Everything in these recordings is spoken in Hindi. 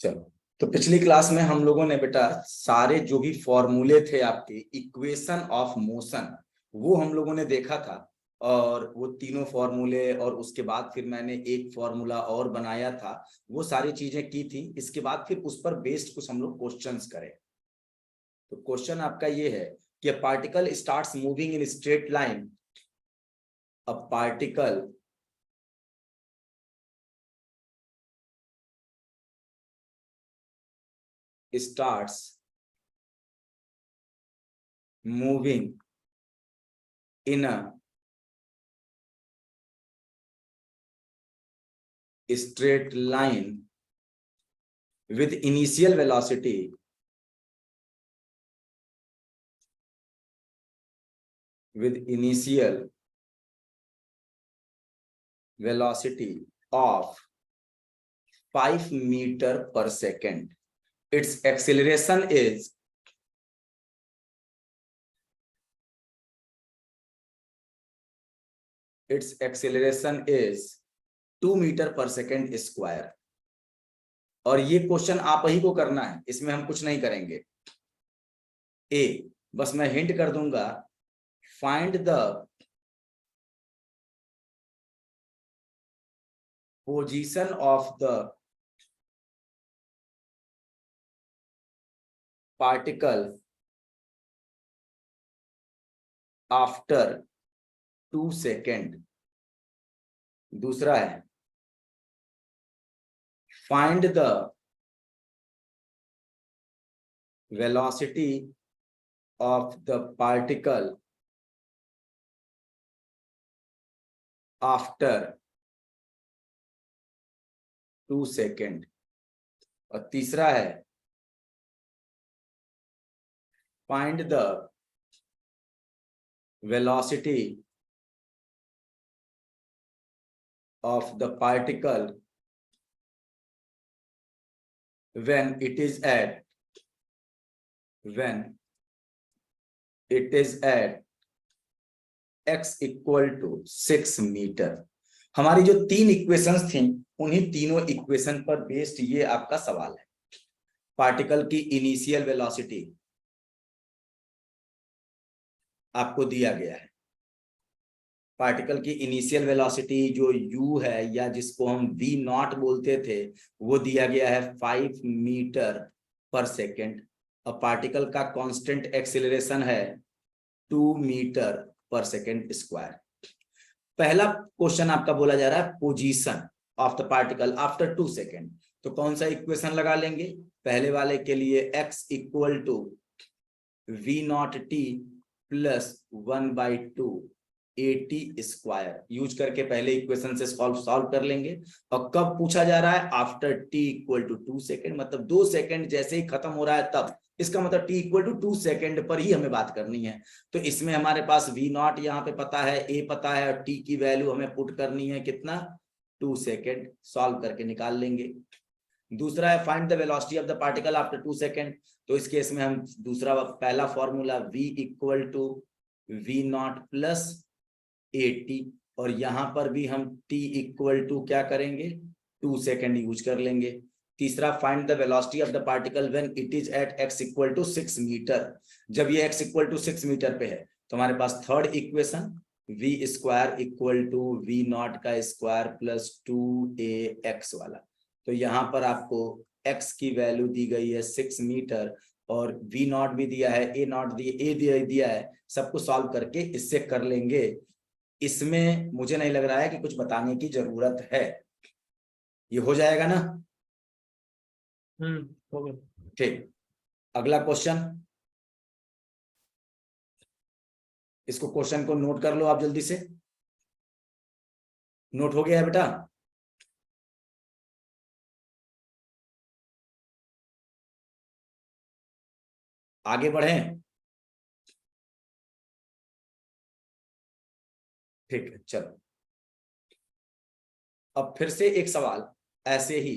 चलो, तो पिछली क्लास में हम लोगों ने बेटा सारे जो भी फॉर्मूले थे आपके इक्वेशन ऑफ मोशन वो हम लोगों ने देखा था। और वो तीनों फॉर्मूले और उसके बाद फिर मैंने एक फॉर्मूला और बनाया था। वो सारी चीजें की थी। इसके बाद फिर उस पर बेस्ड कुछ हम लोग क्वेश्चंस करें। तो क्वेश्चन आपका ये है कि particle starts moving in straight line. A particle starts moving in a straight line with initial velocity of 5 meter per second. Its acceleration is 2 metre पर सेकेंड स्क्वायर। और ये क्वेश्चन आप ही को करना है, इसमें हम कुछ नहीं करेंगे। बस मैं हिंट कर दूंगा, find the position of the particle after 2 second. दूसरा है find the velocity of the particle after 2 second. और तीसरा है find the velocity of the particle when it is at x equal to 6 metre. हमारी जो तीन इक्वेशंस थी उन्हीं तीनों इक्वेशन पर बेस्ड ये आपका सवाल है। पार्टिकल की इनिशियल वेलोसिटी आपको दिया गया है। पार्टिकल की इनिशियल वेलोसिटी जो u है या जिसको हम v नॉट बोलते थे वो दिया गया है 5 मीटर पर सेकेंड। और पार्टिकल का कांस्टेंट एक्सेलरेशन है 2 मीटर पर सेकेंड स्क्वायर। पहला क्वेश्चन आपका बोला जा रहा है position of the particle after 2 second. तो कौन सा इक्वेशन लगा लेंगे? पहले वाले के लिए x equal to we naught T plus 1/2 AT square use करके पहले इक्वेशन से सॉल्व कर लेंगे। और कब पूछा जा रहा है? After t equal to 2 second, मतलब 2 सेकेंड जैसे ही खत्म हो रहा है तब। इसका मतलब t इक्वल टू 2 सेकेंड पर ही हमें बात करनी है। तो इसमें हमारे पास v नॉट यहाँ पे पता है, a पता है, और t की वैल्यू हमें पुट करनी है कितना? 2 सेकेंड। सॉल्व करके निकाल लेंगे। दूसरा है find the velocity of the particle after 2 second. तो इस केस में हम दूसरा पहला formula v equal to we naught plus AT, और यहां पर भी हम t इक्वल टू क्या करेंगे? 2 सेकेंड यूज कर लेंगे। तीसरा find the velocity of the particle when it is at x equal to 6 metre. जब ये x इक्वल टू 6 मीटर पे है तो हमारे पास third equation v square equal to we not का स्क्वायर प्लस 2ax वाला। तो यहाँ पर आपको x की वैल्यू दी गई है 6 मीटर और v नॉट भी दिया है, a नॉट दिया है। सबको सॉल्व करके इससे कर लेंगे। इसमें मुझे नहीं लग रहा है कि कुछ बताने की जरूरत है। ये हो जाएगा ना? हो गया। ठीक, अगला क्वेश्चन। इसको क्वेश्चन को नोट कर लो आप जल्दी से। नोट हो गया है बेटा? आगे बढ़ें? ठीक है, चलो। अब फिर से एक सवाल ऐसे ही।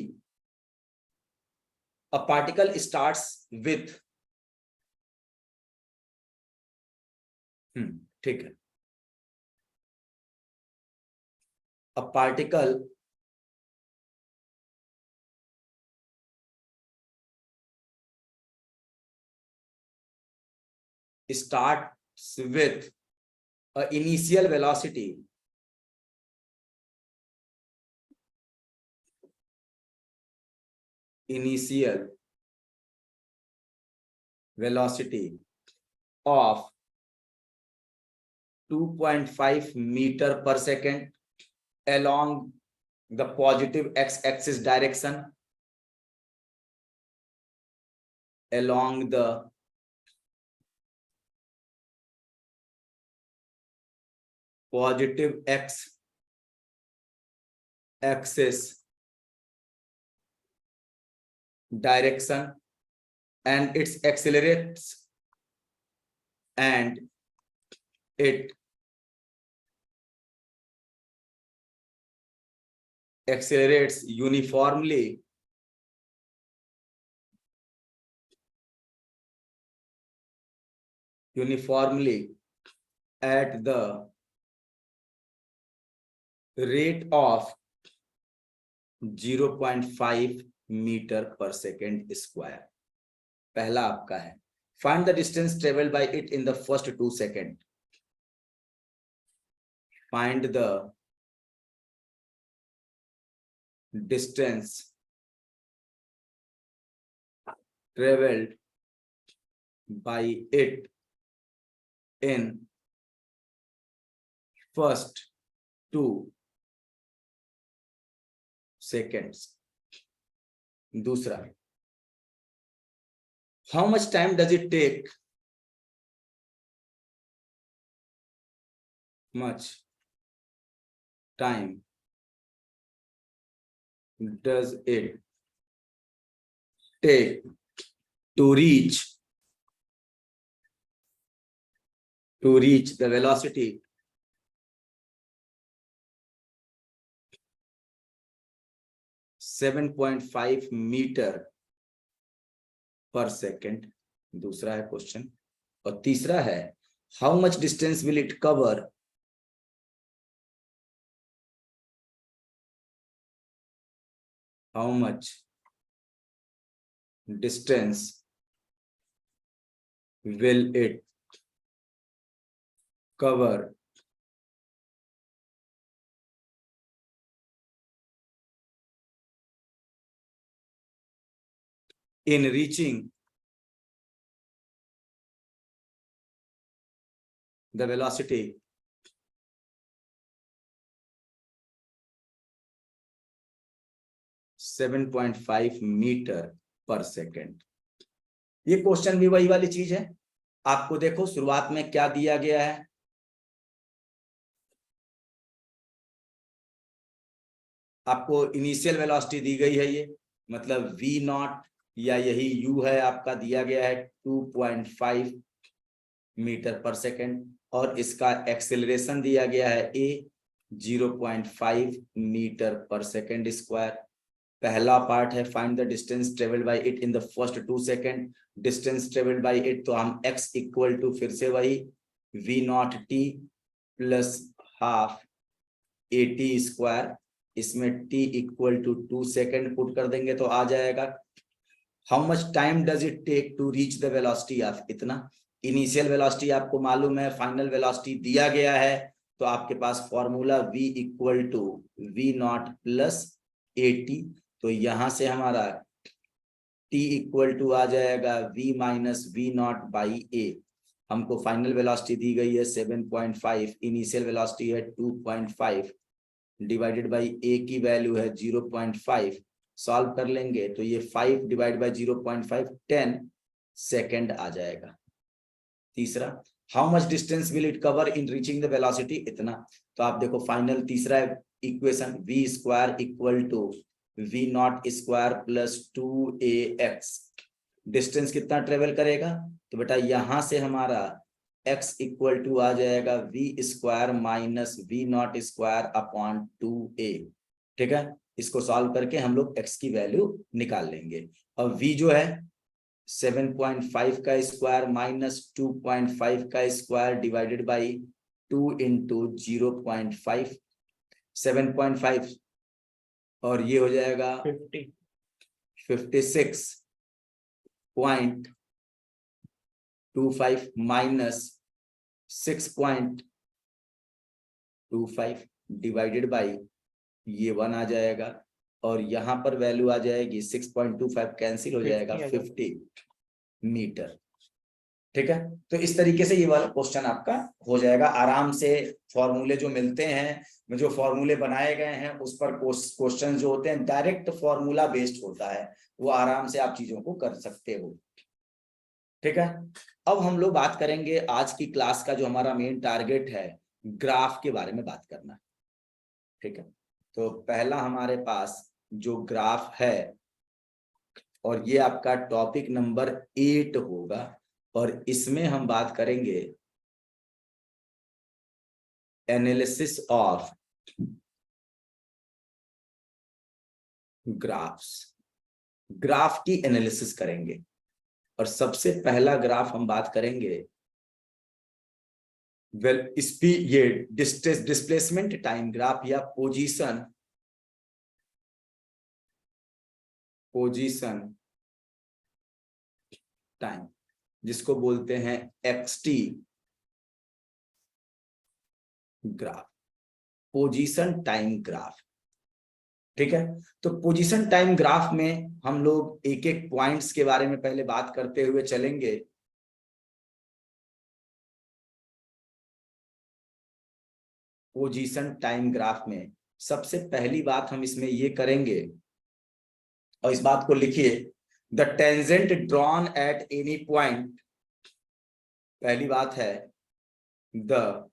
अ पार्टिकल स्टार्ट्स विथ, ठीक है। A particle starts with a initial velocity of 2.5 meter per second along the positive x-axis direction, along the positive x-axis direction, and it accelerates uniformly at the rate of 0.5 metre पर सेकेंड स्क्वायर। पहला आपका है, find the distance travelled by it in the first 2 second. Find the distance travelled by it in first 2 seconds. दूसरा, how much time does it take? Much time does it take to reach the velocity (7.5 metre पर सेकेंड? दूसरा है क्वेश्चन। और तीसरा है, how much distance will it cover in reaching the velocity (7.5 metre पर सेकेंड? ये क्वेश्चन भी वही वाली चीज है। आपको देखो शुरुआत में क्या दिया गया है, आपको इनिशियल वेलोसिटी दी गई है, ये मतलब v नॉट या यही u है आपका, दिया गया है 2.5 मीटर पर सेकेंड, और इसका एक्सेलरेशन दिया गया है a 0.5 मीटर पर सेकेंड स्क्वायर। पहला पार्ट है find the distance travelled by it in the first 2 second. Distance travelled by it, तो हम x इक्वल टू फिर से वही v naught t plus half at square, इसमें t equal to 2 second put कर देंगे तो आ जाएगा। How much time does it take to reach the velocity of इतना? इनिशियल वेलोसिटी आपको मालूम है, फाइनल वेलोसिटी दिया गया है, तो आपके पास formula v equal to v not plus at, तो यहां से हमारा t इक्वल टू आ जाएगा v minus v not by a। हमको फाइनल वेलोसिटी दी गई है 7.5, इनिशियल वेलोसिटी है 2.5, डिवाइडेड बाई a की वैल्यू है 0.5। सॉल्व कर लेंगे तो ये 5 डिवाइड बाई 0.5 10 सेकेंड आ जाएगा। तीसरा, how much distance will it cover in reaching the velocity इतना? तो आप देखो फाइनल तीसरा equation v square equal to v naught square plus 2ax, distance कितना ट्रेवल करेगा? तो बेटा यहां से हमारा x इक्वल टू आ जाएगा v square minus v naught square upon 2a। ठीक है, इसको सॉल्व करके हम लोग x की वैल्यू निकाल लेंगे। और v जो है 7.5 का स्क्वायर माइनस 2.5 का स्क्वायर डिवाइडेड बाई 2 इंटू 0.5, 7.5, और ये हो जाएगा 56.5 25 माइनस 6.25 डिवाइडेड बाई ये 1 आ जाएगा, और यहां पर वैल्यू आ जाएगी 6.25 कैंसिल हो जाएगा 50 मीटर। ठीक है, तो इस तरीके से ये वाला क्वेश्चन आपका हो जाएगा आराम से। फॉर्मूले जो मिलते हैं, जो फॉर्मूले बनाए गए हैं, उस पर क्वेश्चन जो होते हैं डायरेक्ट फॉर्मूला बेस्ड होता है, वो आराम से आप चीजों को कर सकते हो। ठीक है, अब हम लोग बात करेंगे आज की क्लास का जो हमारा मेन टारगेट है, ग्राफ के बारे में बात करना। ठीक है, तो पहला हमारे पास जो ग्राफ है, और ये आपका टॉपिक नंबर 8 होगा, और इसमें हम बात करेंगे एनालिसिस ऑफ ग्राफ्स। ग्राफ की एनालिसिस करेंगे, और सबसे पहला ग्राफ हम बात करेंगे ये डिस्प्लेसमेंट टाइम ग्राफ या पोजीशन टाइम, जिसको बोलते हैं XT graph, position time graph. ठीक है, तो पोजीशन टाइम ग्राफ में हम लोग एक एक पॉइंट्स के बारे में पहले बात करते हुए चलेंगे। पोजीशन टाइम ग्राफ में सबसे पहली बात हम इसमें ये करेंगे, और इस बात को लिखिए, the tangent drawn at any point. पहली बात है द,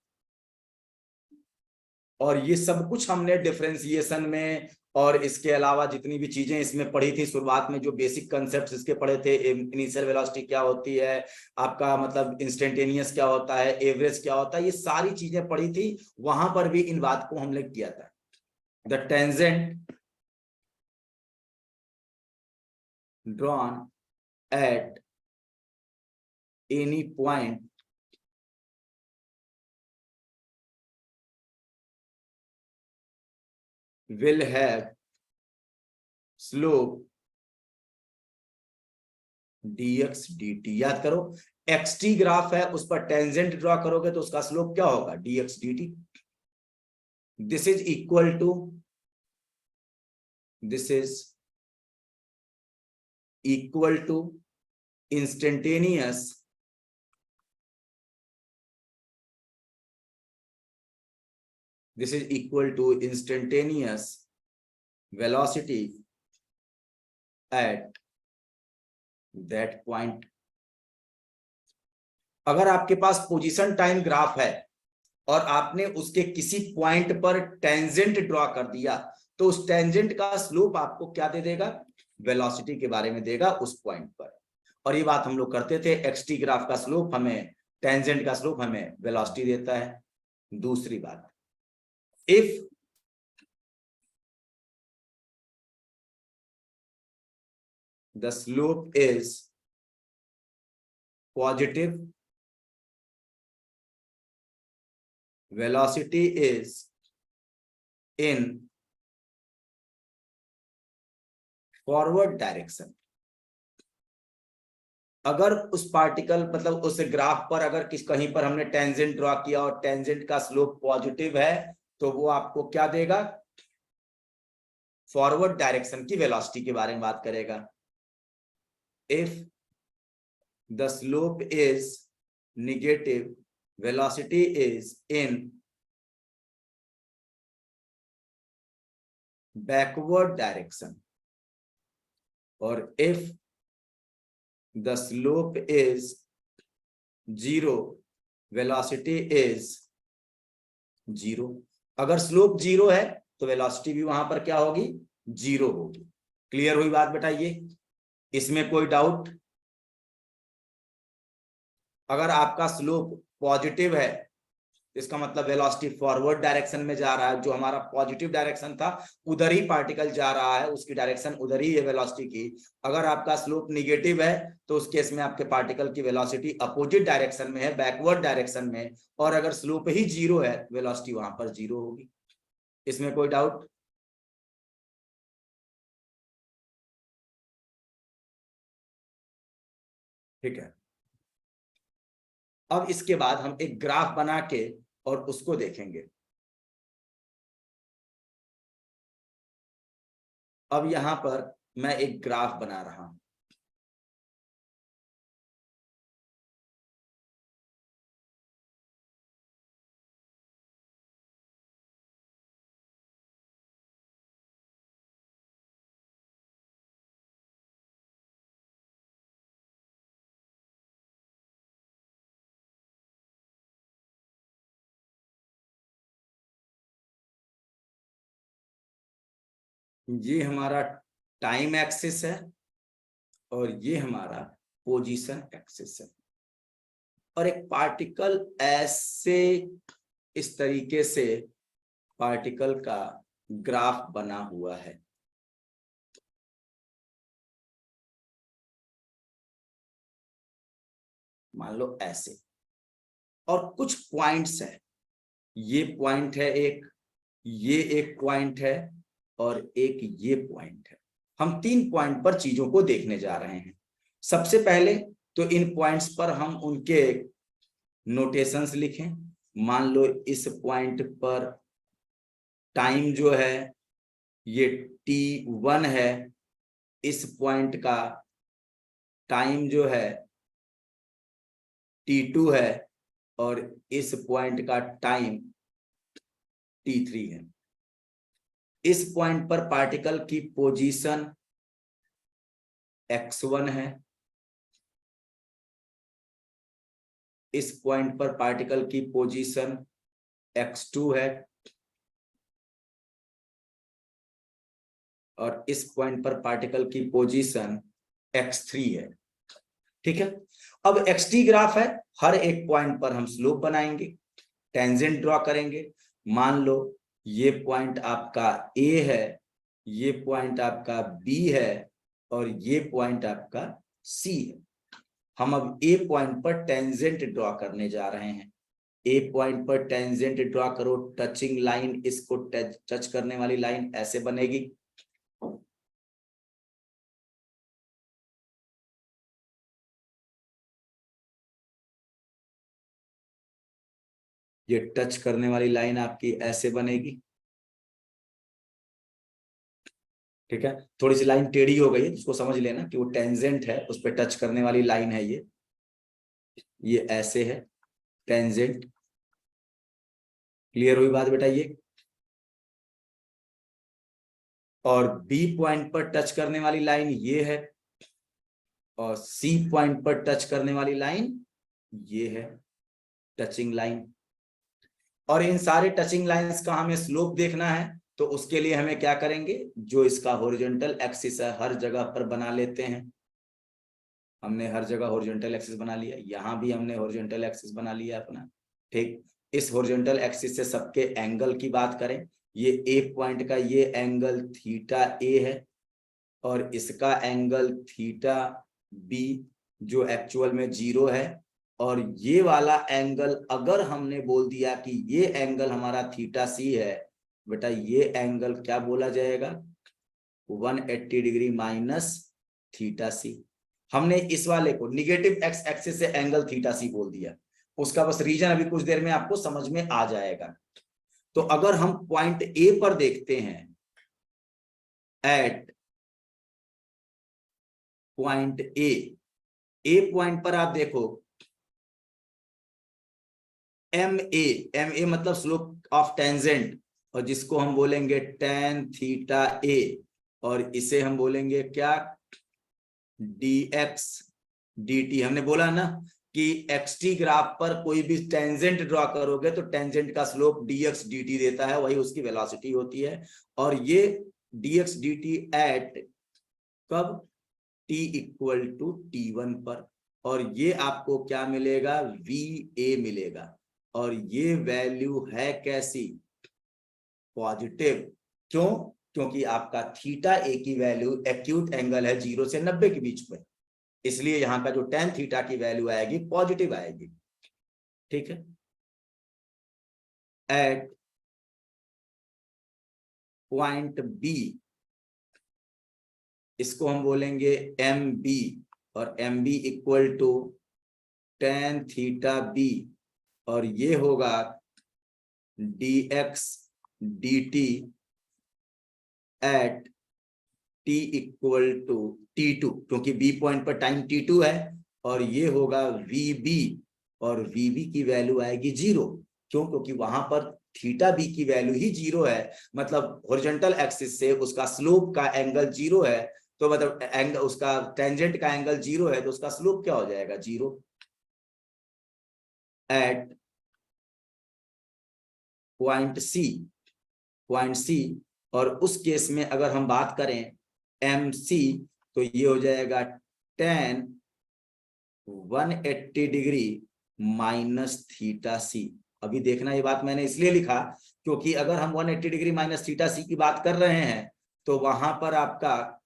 और ये सब कुछ हमने डिफरेंशिएशन में और इसके अलावा जितनी भी चीजें इसमें पढ़ी थी शुरुआत में, जो बेसिक कंसेप्ट इसके पढ़े थे, इनिशियल वेलोसिटी क्या होती है, आपका मतलब इंस्टेंटेनियस क्या होता है, एवरेज क्या होता है, ये सारी चीजें पढ़ी थी। वहां पर भी इन बात को हमने किया था। The tangent drawn at any point will have slope dx dt। याद करो, xt ग्राफ है, उस पर टेंजेंट ड्रॉ करोगे तो उसका स्लोप क्या होगा, dx dt। This is equal to, this is equal to instantaneous this is equal to instantaneous velocity at that point। अगर आपके पास पोजीशन टाइम ग्राफ है और आपने उसके किसी पॉइंट पर टेंजेंट ड्रॉ कर दिया, तो उस टेंजेंट का स्लोप आपको क्या दे देगा, वेलोसिटी के बारे में देगा उस पॉइंट पर। और ये बात हम लोग करते थे, एक्सटी ग्राफ का स्लोप हमें, टेंजेंट का स्लोप हमें वेलोसिटी देता है। दूसरी बात, if the slope is positive, velocity is in forward direction. अगर उस पार्टिकल मतलब उस ग्राफ पर अगर कहीं पर हमने टेंजेंट ड्रॉ किया और टेंजेंट का स्लोप पॉजिटिव है, तो वो आपको क्या देगा, फॉरवर्ड डायरेक्शन की वेलोसिटी के बारे में बात करेगा। If the slope is negative, velocity is in backward direction, और if the slope is 0, velocity is 0। अगर स्लोप 0 है तो वेलोसिटी भी वहां पर क्या होगी, 0 होगी। क्लियर हुई बात बेटा ये, इसमें कोई डाउट? अगर आपका स्लोप पॉजिटिव है, इसका मतलब वेलोसिटी फॉरवर्ड डायरेक्शन में जा रहा है, जो हमारा पॉजिटिव डायरेक्शन था उधर ही पार्टिकल जा रहा है, उसकी डायरेक्शन उधर ही है वेलोसिटी की। अगर आपका स्लोप निगेटिव है तो उस केस में आपके पार्टिकल की वेलोसिटी अपोजिट डायरेक्शन में है, बैकवर्ड डायरेक्शन में, और अगर स्लोप ही 0 है, वेलोसिटी वहां पर 0 होगी। इसमें कोई डाउट? ठीक है, अब इसके बाद हम एक ग्राफ बना के और उसको देखेंगे। अब यहां पर मैं एक ग्राफ बना रहा हूं। ये हमारा टाइम एक्सिस है और ये हमारा पोजीशन एक्सिस है, और एक पार्टिकल ऐसे इस तरीके से पार्टिकल का ग्राफ बना हुआ है। मान लो ऐसे, और कुछ पॉइंट्स है, ये पॉइंट है एक, ये एक पॉइंट है और एक ये पॉइंट है। हम 3 पॉइंट पर चीजों को देखने जा रहे हैं। सबसे पहले तो इन पॉइंट्स पर हम उनके नोटेशंस लिखें। मान लो इस पॉइंट पर टाइम जो है ये T1 है, इस पॉइंट का टाइम जो है T2 है और इस पॉइंट का टाइम T3 है। इस पॉइंट पर पार्टिकल की पोजीशन x1 है, इस पॉइंट पर पार्टिकल की पोजीशन x2 है और इस पॉइंट पर पार्टिकल की पोजीशन x3 है। ठीक है, अब xt ग्राफ है, हर एक पॉइंट पर हम स्लोप बनाएंगे, टेंजेंट ड्रॉ करेंगे। मान लो ये पॉइंट आपका A है, ये पॉइंट आपका B है और ये पॉइंट आपका C है। हम अब A पॉइंट पर टेंजेंट ड्रॉ करने जा रहे हैं। A पॉइंट पर टेंजेंट ड्रॉ करो, टचिंग लाइन, इसको टच करने वाली लाइन ऐसे बनेगी। ये टच करने वाली लाइन आपकी ऐसे बनेगी। ठीक है, थोड़ी सी लाइन टेढ़ी हो गई है, उसको समझ लेना कि वो टेंजेंट है, उस पर टच करने वाली लाइन है ये ऐसे है टेंजेंट। क्लियर हुई बात बेटा ये? और बी पॉइंट पर टच करने वाली लाइन ये है और सी पॉइंट पर टच करने वाली लाइन ये है टचिंग लाइन। और इन सारे टचिंग लाइंस का हमें स्लोप देखना है, तो उसके लिए हमें क्या करेंगे, जो इसका हॉरिजॉन्टल एक्सिस है हर जगह पर बना लेते हैं। हमने हर जगह हॉरिजॉन्टल एक्सिस बना लिया, यहां भी हमने हॉरिजॉन्टल एक्सिस बना लिया अपना। ठीक, इस हॉरिजॉन्टल एक्सिस से सबके एंगल की बात करें, ये ए पॉइंट का ये एंगल थीटा ए है और इसका एंगल थीटा बी जो एक्चुअल में 0 है। और ये वाला एंगल अगर हमने बोल दिया कि ये एंगल हमारा थीटा सी है, बेटा ये एंगल क्या बोला जाएगा, 180 डिग्री माइनस थीटा सी। हमने इस वाले को निगेटिव एक्स एक्सिस से एंगल थीटा सी बोल दिया, उसका बस रीजन अभी कुछ देर में आपको समझ में आ जाएगा। तो अगर हम पॉइंट ए पर देखते हैं, एट पॉइंट ए पॉइंट पर आप देखो एम ए मतलब स्लोप ऑफ टेंजेंट, और जिसको हम बोलेंगे टेन थीटा ए, और इसे हम बोलेंगे क्या, dx dt। हमने बोला ना कि xt ग्राफ पर कोई भी टेंजेंट ड्रॉ करोगे तो टेंजेंट का स्लोप dx dt देता है, वही उसकी वेलोसिटी होती है। और ये dx dt एट कब, t इक्वल टू t1 पर, और ये आपको क्या मिलेगा, va मिलेगा। और ये वैल्यू है कैसी, पॉजिटिव। क्यों, क्योंकि आपका थीटा ए की वैल्यू एक्यूट एंगल है 0 से 90 के बीच में, इसलिए यहां का जो टेन थीटा की वैल्यू आएगी पॉजिटिव आएगी। ठीक है, एट पॉइंट बी, इसको हम बोलेंगे एम बी, और M B equal to tan theta b और ये होगा dx dt at t equal to t2, क्योंकि b पॉइंट पर टाइम t2 है, और ये होगा vb और vb की वैल्यू आएगी 0। क्यों? क्योंकि वहां पर थीटा बी की वैल्यू ही 0 है, मतलब हॉरिजॉन्टल एक्सिस से उसका स्लोप का एंगल 0 है, तो मतलब एंगल उसका टेंजेंट का एंगल 0 है, तो उसका स्लोप क्या हो जाएगा 0 एट पॉइंट सी। और उस केस में अगर हम बात करें MC, तो ये हो जाएगा tan 180 डिग्री माइनस थीटा सी। अभी देखना, ये बात मैंने इसलिए लिखा क्योंकि अगर हम 180 डिग्री माइनस थीटा सी की बात कर रहे हैं तो वहां पर आपका,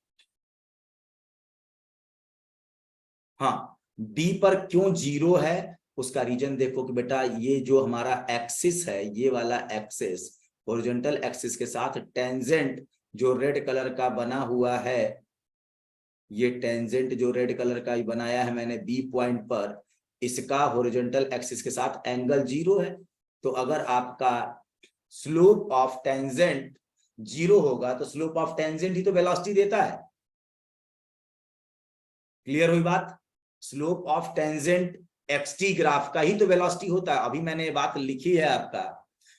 हाँ, बी पर क्यों 0 है उसका रीजन देखो कि बेटा ये जो हमारा एक्सिस है, ये वाला एक्सिस हॉरिजॉन्टल एक्सिस के साथ टेंजेंट जो रेड कलर का बना हुआ है, ये टेंजेंट जो रेड कलर का बनाया है मैंने बी पॉइंट पर, इसका हॉरिजॉन्टल एक्सिस के साथ एंगल 0 है। तो अगर आपका स्लोप ऑफ टेंजेंट 0 होगा तो स्लोप ऑफ टेंजेंट ही तो वेलोसिटी देता है। क्लियर हुई बात? Slope of tangent XT graph का ही तो वेलोसिटी होता है। अभी मैंने ये बात लिखी है आपका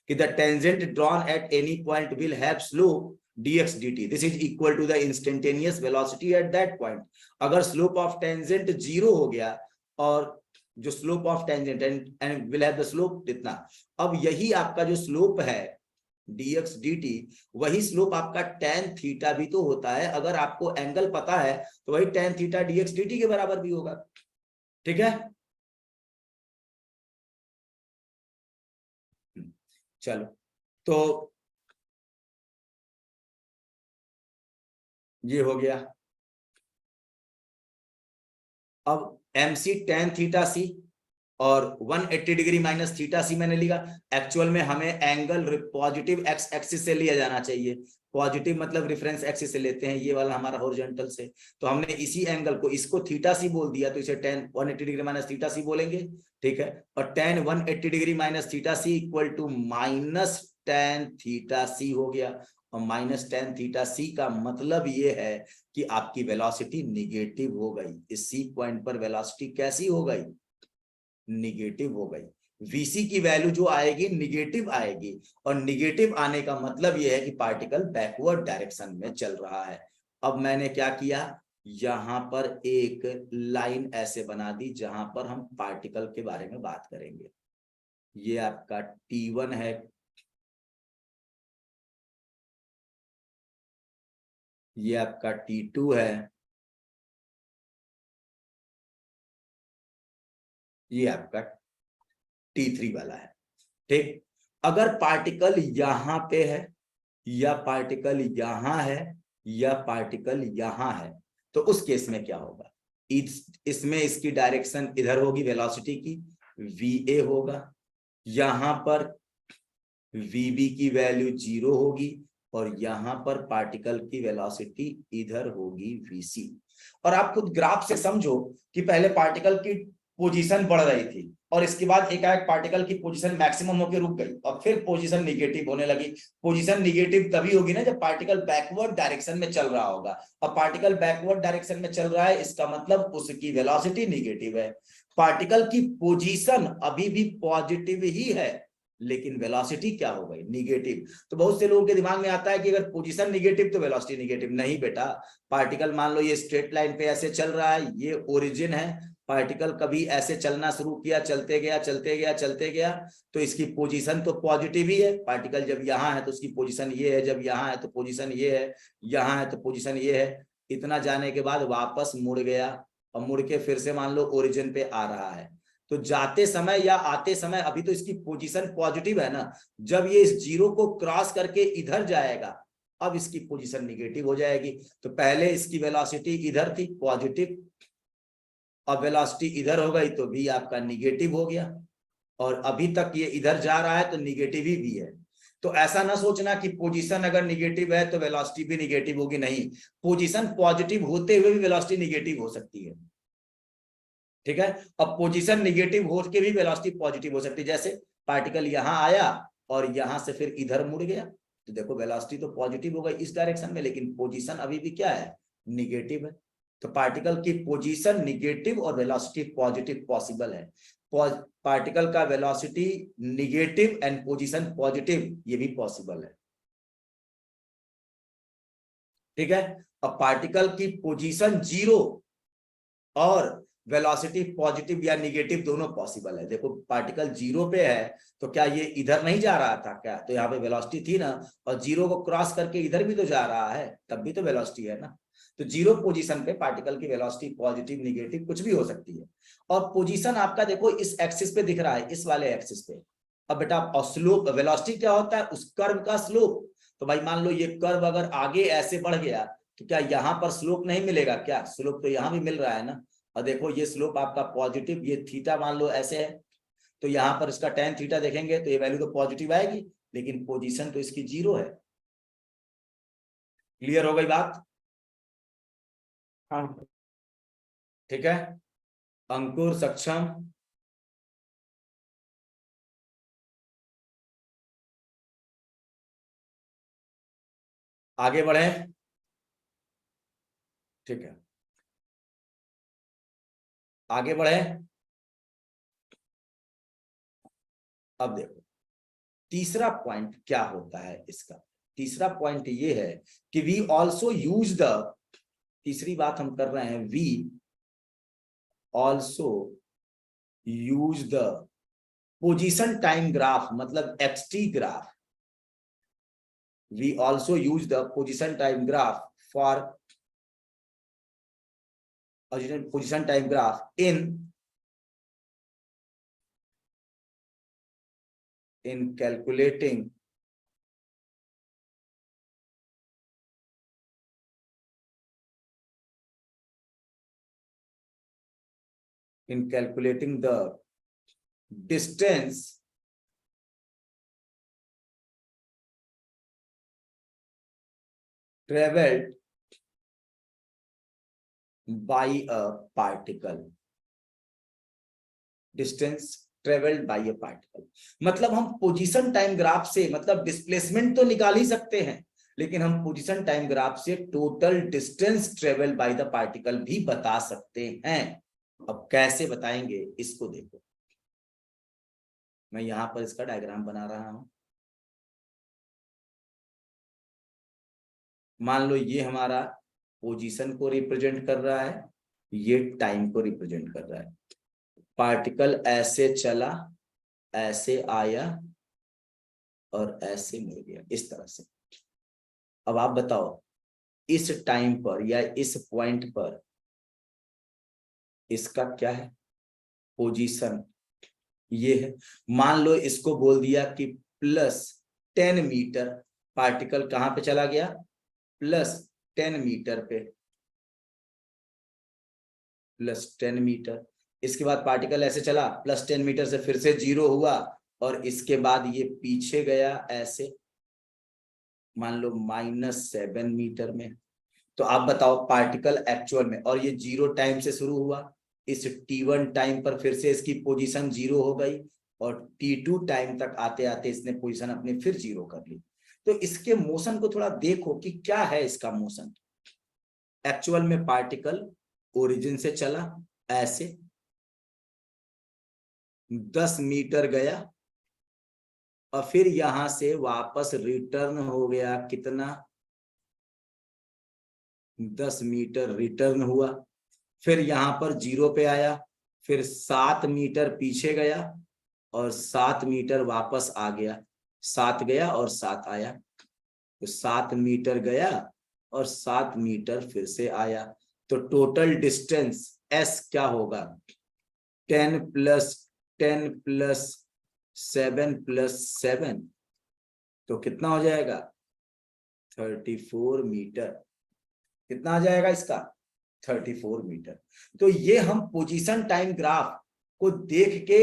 कि the tangent drawn at any point will have slope dx dt, this is equal to the instantaneous velocity at that point। अगर स्लोप ऑफ टेंजेंट 0 हो गया और जो slope of tangent and will have the slope इतना, अब यही आपका जो स्लोप है dx dt, वही स्लोप आपका tan थीटा भी तो होता है। अगर आपको एंगल पता है तो वही tan थीटा dx dt के बराबर भी होगा। ठीक है, चलो, तो ये हो गया। अब MC tan थीटा सी और 180 डिग्री माइनस थीटा सी मैंने लिखा। एक्चुअल में हमें एंगल पॉजिटिव एक्स एक्सिस से लिया जाना चाहिए। पॉजिटिव मतलब रेफरेंस एक्सिस से लेते हैं, ये वाला हमारा हॉरिजॉन्टल से, तो हमने इसी एंगल को, इसको थीटा सी बोल दिया तो इसे tan 180 degree minus theta C बोलेंगे। ठीक है, और tan 180 degree minus theta C equal to minus tan theta C हो गया। और माइनस tan थीटा सी का मतलब ये है कि आपकी वेलोसिटी निगेटिव हो गई। इस सी पॉइंट पर वेलोसिटी कैसी हो गई? निगेटिव हो गई। VC की वैल्यू जो आएगी निगेटिव आएगी, और निगेटिव आने का मतलब यह है कि पार्टिकल बैकवर्ड डायरेक्शन में चल रहा है। अब मैंने क्या किया, यहां पर एक लाइन ऐसे बना दी जहां पर हम पार्टिकल के बारे में बात करेंगे। ये आपका T1 है, ये आपका T2 है, ये आपका T3 वाला है। ठीक, अगर पार्टिकल यहां पे है या पार्टिकल यहां है या पार्टिकल यहां है, तो उस केस में क्या होगा? इसमें इसकी डायरेक्शन इधर होगी, वेलोसिटी की VA होगा, यहां पर VB की वैल्यू 0 होगी, और यहां पर पार्टिकल की वेलोसिटी इधर होगी VC। और आप खुद ग्राफ से समझो कि पहले पार्टिकल की पोजीशन बढ़ रही थी और इसके बाद एकाएक पार्टिकल की पोजीशन मैक्सिमम होकर रुक गई और फिर पोजीशन निगेटिव होने लगी। पोजीशन निगेटिव तभी होगी ना जब पार्टिकल बैकवर्ड डायरेक्शन में चल रहा होगा। अब पार्टिकल बैकवर्ड डायरेक्शन में चल रहा है, इसका मतलब उसकी वेलोसिटी निगेटिव है। पार्टिकल की पोजीशन अभी भी पॉजिटिव ही है, लेकिन वेलोसिटी क्या हो गई? निगेटिव। तो बहुत से लोगों के दिमाग में आता है कि अगर पोजीशन निगेटिव तो वेलोसिटी निगेटिव। नहीं बेटा, पार्टिकल मान लो ये स्ट्रेट लाइन पे ऐसे चल रहा है, ये ओरिजिन है, पार्टिकल कभी ऐसे चलना शुरू किया, चलते गया चलते गया चलते गया, तो इसकी पोजीशन तो पॉजिटिव ही है। पार्टिकल जब यहाँ है तो उसकी पोजीशन ये है, जब यहाँ है तो पोजीशन ये है, यहाँ है तो पोजीशन ये है। इतना जाने के बाद वापस मुड़ गया और मुड़ के फिर से मान लो ओरिजिन पे आ रहा है। तो जाते समय या आते समय अभी तो इसकी पोजीशन पॉजिटिव है ना, जब ये इस 0 को क्रॉस करके इधर जाएगा अब इसकी पोजीशन निगेटिव हो जाएगी। तो पहले इसकी वेलोसिटी इधर थी पॉजिटिव, अब वेलोसिटी इधर हो गई तो भी आपका निगेटिव हो गया, और अभी तक ये इधर जा रहा है तो निगेटिव ही भी है। तो ऐसा ना सोचना कि पोजीशन अगर निगेटिव है तो वेलोसिटी भी निगेटिव होगी, नहीं, पोजीशन पॉजिटिव होते हुए भी वेलोसिटी निगेटिव हो सकती है। ठीक है। अब पोजीशन निगेटिव हो के भी वेलोसिटी पॉजिटिव हो सकती है, जैसे पार्टिकल यहां आया और यहां से फिर इधर मुड़ गया, तो देखो वेलोसिटी तो पॉजिटिव हो गई इस डायरेक्शन में, लेकिन पोजीशन अभी भी क्या है, निगेटिव है। तो पार्टिकल की पोजीशन निगेटिव और वेलोसिटी पॉजिटिव पॉसिबल है। पार्टिकल का velocity negative and position positive, ये भी पॉसिबल है। ठीक है। अब पार्टिकल की पोजीशन जीरो और वेलोसिटी पॉजिटिव या निगेटिव दोनों पॉसिबल है। देखो पार्टिकल जीरो पे है तो क्या ये इधर नहीं जा रहा था क्या, तो यहाँ पे वेलोसिटी थी ना, और जीरो को क्रॉस करके इधर भी तो जा रहा है, तब भी तो वेलोसिटी है ना। तो जीरो पोजीशन पे पार्टिकल की वेलोसिटी पॉजिटिव निगेटिव कुछ भी हो सकती है। और पोजीशन आपका देखो इस एक्सिस पे दिख रहा है, इस वाले एक्सिस पे। अब बेटा और स्लोप, वेलोसिटी क्या होता है, उस कर्व का स्लोप। तो भाई मान लो ये कर्व अगर आगे ऐसे बढ़ गया तो क्या यहाँ पर स्लोप नहीं मिलेगा क्या, स्लोप तो यहाँ भी मिल रहा है ना। और देखो ये स्लोप आपका पॉजिटिव, ये थीटा मान लो ऐसे है, तो यहाँ पर इसका tan थीटा देखेंगे तो ये वैल्यू तो पॉजिटिव आएगी, लेकिन पोजीशन तो इसकी जीरो है। क्लियर हो गई बात? हाँ। ठीक है। अंकुर, सक्षम, आगे बढ़े। ठीक है, आगे बढ़े। अब देखो तीसरा पॉइंट क्या होता है इसका। तीसरा पॉइंट ये है कि वी ऑल्सो यूज द, तीसरी बात हम कर रहे हैं, we also use the position time graph, मतलब xt graph. We also use the position time graph for position time graph in calculating the distance traveled by a particle, distance traveled by a particle। मतलब हम पोजीशन टाइम ग्राफ से, मतलब डिस्प्लेसमेंट तो निकाल ही सकते हैं, लेकिन हम पोजीशन टाइम ग्राफ से total distance travel by the particle भी बता सकते हैं। अब कैसे बताएंगे इसको देखो, मैं यहां पर इसका डायग्राम बना रहा हूं। मान लो ये हमारा पोजीशन को रिप्रेजेंट कर रहा है, ये टाइम को रिप्रेजेंट कर रहा है। पार्टिकल ऐसे चला, ऐसे आया और ऐसे मुड़ गया, इस तरह से। अब आप बताओ इस टाइम पर या इस पॉइंट पर इसका क्या है, पोजीशन ये है। मान लो इसको बोल दिया कि +10 मीटर, पार्टिकल कहां पे चला गया, +10 मीटर पे, +10 मीटर। इसके बाद पार्टिकल ऐसे चला +10 मीटर से फिर से जीरो हुआ, और इसके बाद ये पीछे गया ऐसे, मान लो -7 मीटर में। तो आप बताओ पार्टिकल एक्चुअल में, और ये जीरो टाइम से शुरू हुआ, इस t1 टाइम पर फिर से इसकी पोजीशन जीरो हो गई, और t2 टाइम तक आते आते इसने पोजीशन अपनी फिर जीरो कर ली। तो इसके मोशन को थोड़ा देखो कि क्या है इसका मोशन। एक्चुअल में पार्टिकल ओरिजिन से चला ऐसे, 10 मीटर गया, और फिर यहां से वापस रिटर्न हो गया, कितना, 10 मीटर रिटर्न हुआ, फिर यहां पर जीरो पे आया, फिर 7 मीटर पीछे गया, और 7 मीटर वापस आ गया, 7 गया और 7 आया, तो 7 मीटर गया और 7 मीटर फिर से आया। तो टोटल डिस्टेंस s क्या होगा, 10 + 7 + 7, तो कितना हो जाएगा, 34 मीटर। कितना आ जाएगा इसका, 34 मीटर। तो ये हम पोजीशन टाइम ग्राफ को देख के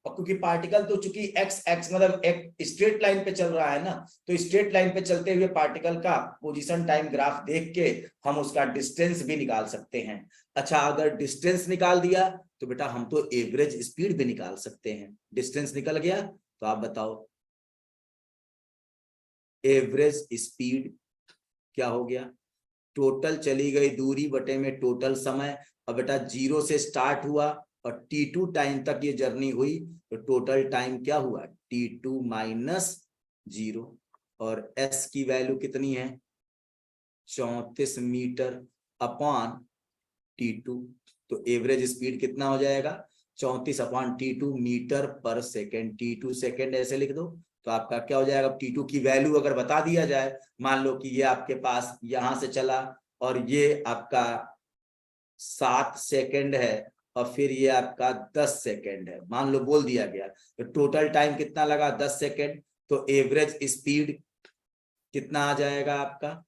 और क्योंकि पार्टिकल तो चूंकि एक्स एक्स मतलब एक स्ट्रेट लाइन पे चल रहा है ना, तो स्ट्रेट लाइन पे चलते हुए पार्टिकल का पोजीशन टाइम ग्राफ देख के हम उसका डिस्टेंस भी निकाल सकते हैं। अच्छा, अगर डिस्टेंस निकाल दिया तो बेटा हम तो एवरेज स्पीड भी निकाल सकते हैं। डिस्टेंस निकल गया तो आप बताओ एवरेज स्पीड क्या हो गया? टोटल चली गई दूरी बटे में टोटल समय। अब बेटा 0 से स्टार्ट हुआ और T2 टाइम तक ये जर्नी हुई, तो टोटल टाइम क्या हुआ? T2 minus 0। और S की वैल्यू कितनी है? 34 मीटर अपॉन T2। तो एवरेज स्पीड कितना हो जाएगा? 34 अपॉन T2 मीटर पर सेकेंड। T2 सेकेंड ऐसे लिख दो तो आपका क्या हो जाएगा? T2 की वैल्यू अगर बता दिया जाए, मान लो कि ये आपके पास यहां से चला और ये आपका 7 सेकेंड है और फिर ये आपका 10 सेकेंड है, मान लो बोल दिया गया, तो टोटल टाइम कितना लगा? 10 सेकेंड। तो एवरेज स्पीड कितना आ जाएगा आपका?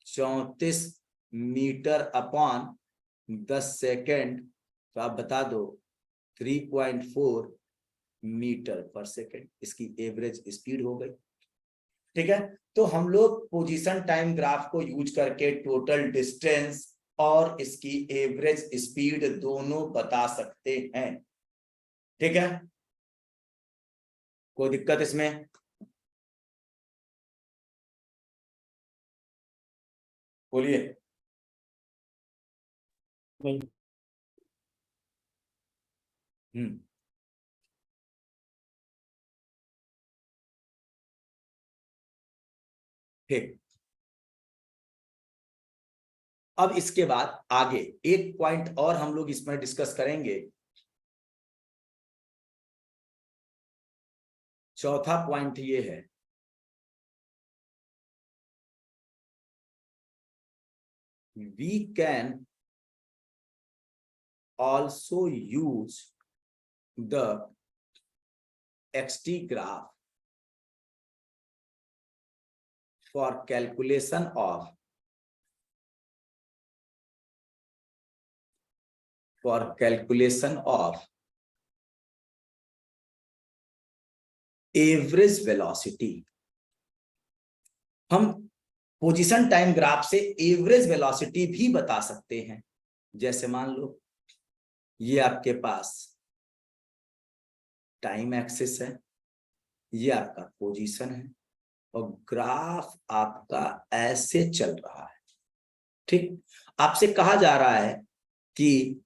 34 मीटर अपॉन 10 सेकेंड। तो आप बता दो 3.4 मीटर पर सेकेंड इसकी एवरेज स्पीड हो गई। ठीक है, तो हम लोग पोजीशन टाइम ग्राफ को यूज करके टोटल डिस्टेंस और इसकी एवरेज स्पीड दोनों बता सकते हैं। ठीक है, कोई दिक्कत इसमें? बोलिए। नहीं। हम्म, ठीक। अब इसके बाद आगे एक पॉइंट और हम लोग इसमें डिस्कस करेंगे। चौथा पॉइंट ये है, we can also use the XT graph for calculation of average velocity. हम पोजीशन टाइम ग्राफ से एवरेज वेलोसिटी भी बता सकते हैं। जैसे मान लो ये आपके पास टाइम एक्सिस है, ये आपका पोजीशन है और ग्राफ आपका ऐसे चल रहा है। ठीक, आपसे कहा जा रहा है कि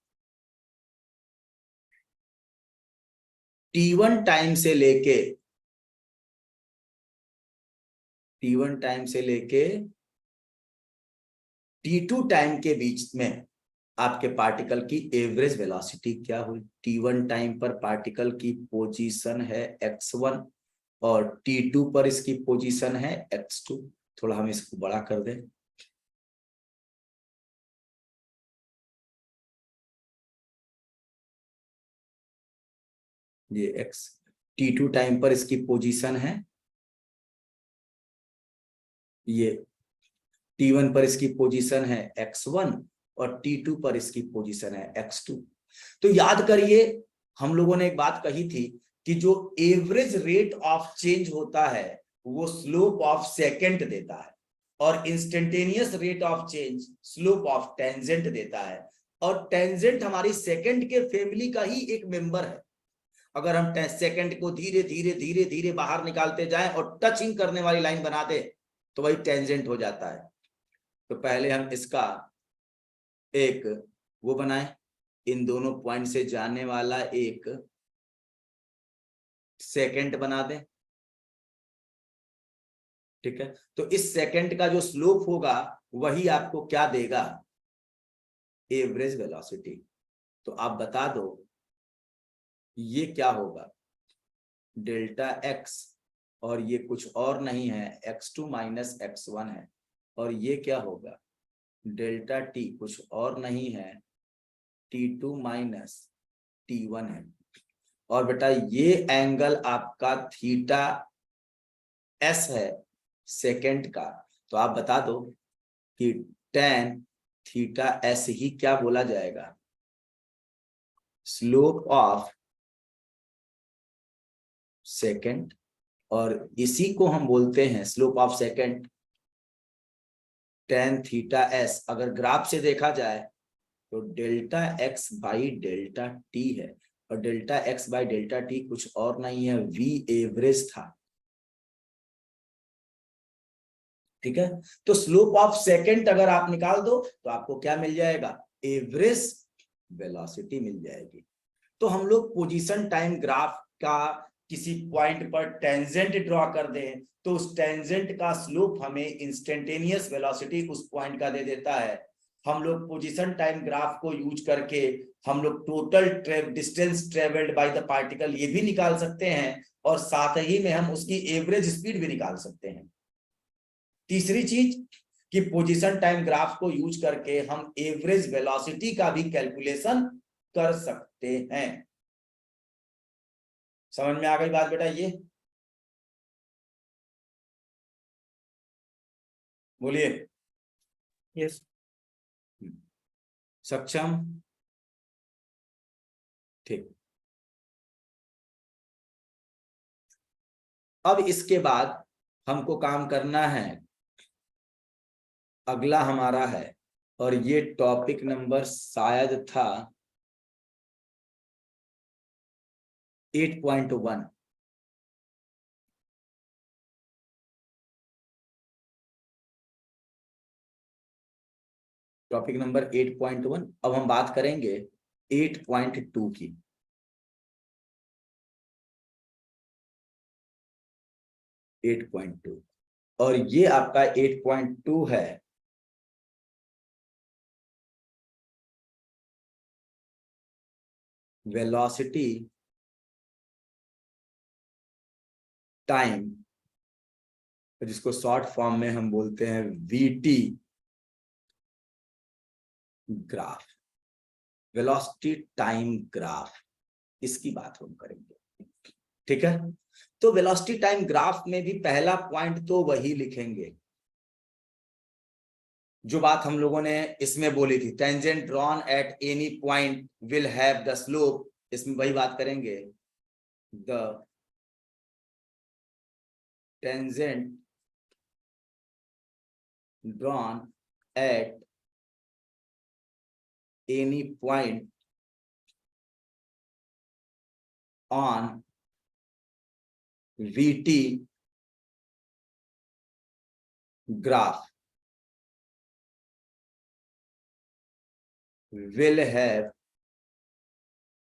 T1 टाइम से लेके T2 टाइम के बीच में आपके पार्टिकल की एवरेज वेलोसिटी क्या हुई? T1 टाइम पर पार्टिकल की पोजीशन है x1 और T2 पर इसकी पोजीशन है x2। थोड़ा हम इसको बड़ा कर दें। ये x T2 टाइम पर इसकी पोजीशन है, ये T1 पर इसकी पोजीशन है x1 और T2 पर इसकी पोजीशन है x2। तो याद करिए हम लोगों ने एक बात कही थी कि जो एवरेज रेट ऑफ चेंज होता है वो स्लोप ऑफ सेकंड देता है और instantaneous rate of change slope of tangent देता है। और टेंजेंट हमारी सेकंड के फैमिली का ही एक मेंबर है। अगर हम सेकंड को धीरे धीरे धीरे धीरे बाहर निकालते जाएं और टचिंग करने वाली लाइन बना दे तो वही टेंजेंट हो जाता है। तो पहले हम इसका एक वो बनाए, इन दोनों पॉइंट से जाने वाला एक सेकंड बना दें। ठीक है, तो इस सेकंड का जो स्लोप होगा वही आपको क्या देगा? Average velocity. तो आप बता दो ये क्या होगा? डेल्टा एक्स, और ये कुछ और नहीं है x2 माइनस x1 है। और ये क्या होगा? डेल्टा टी, कुछ और नहीं है T2 माइनस T1 है। और बेटा ये एंगल आपका थीटा एस है सेकंड का। तो आप बता दो कि tan थीटा एस ही क्या बोला जाएगा? स्लोप ऑफ सेकेंड, और इसी को हम बोलते हैं slope of second tan theta S. अगर ग्राफ से देखा जाए तो delta x by delta T है, और delta x by delta T कुछ और नहीं है, वी एवरेज था। ठीक है, तो स्लोप ऑफ सेकेंड अगर आप निकाल दो तो आपको क्या मिल जाएगा, एवरेज वेलोसिटी मिल जाएगी। तो हम लोग पोजीशन टाइम ग्राफ का किसी पॉइंट पर टेंजेंट ड्रॉ कर दें तो उस टेंजेंट का स्लोप हमें इंस्टेंटेनियस वेलोसिटी उस पॉइंट का दे देता है। हम लोग पोजीशन टाइम ग्राफ को यूज करके हम लोग total distance travelled by the particle ये भी निकाल सकते हैं, और साथ ही में हम उसकी एवरेज स्पीड भी निकाल सकते हैं। तीसरी चीज कि पोजीशन टाइम ग्राफ को यूज करके हम एवरेज वेलोसिटी का भी कैलकुलेशन कर सकते हैं। समझ में आ गई बात बेटा? ये बोलिए। यस। सक्षम? ठीक। अब इसके बाद हमको काम करना है, अगला हमारा है, और ये टॉपिक नंबर शायद था 8.1। Topic number 8.1। अब हम बात करेंगे 8.2 की। 8.2, और ये आपका 8.2 है वेलोसिटी टाइम, जिसको शॉर्ट फॉर्म में हम बोलते हैं VT graph, velocity time graph, इसकी बात हम करेंगे। ठीक है, तो वेलोसिटी टाइम ग्राफ में भी पहला पॉइंट तो वही लिखेंगे जो बात हम लोगों ने इसमें बोली थी, tangent drawn at any point will have the slope. इसमें वही बात करेंगे, the tangent drawn at any point on VT graph will have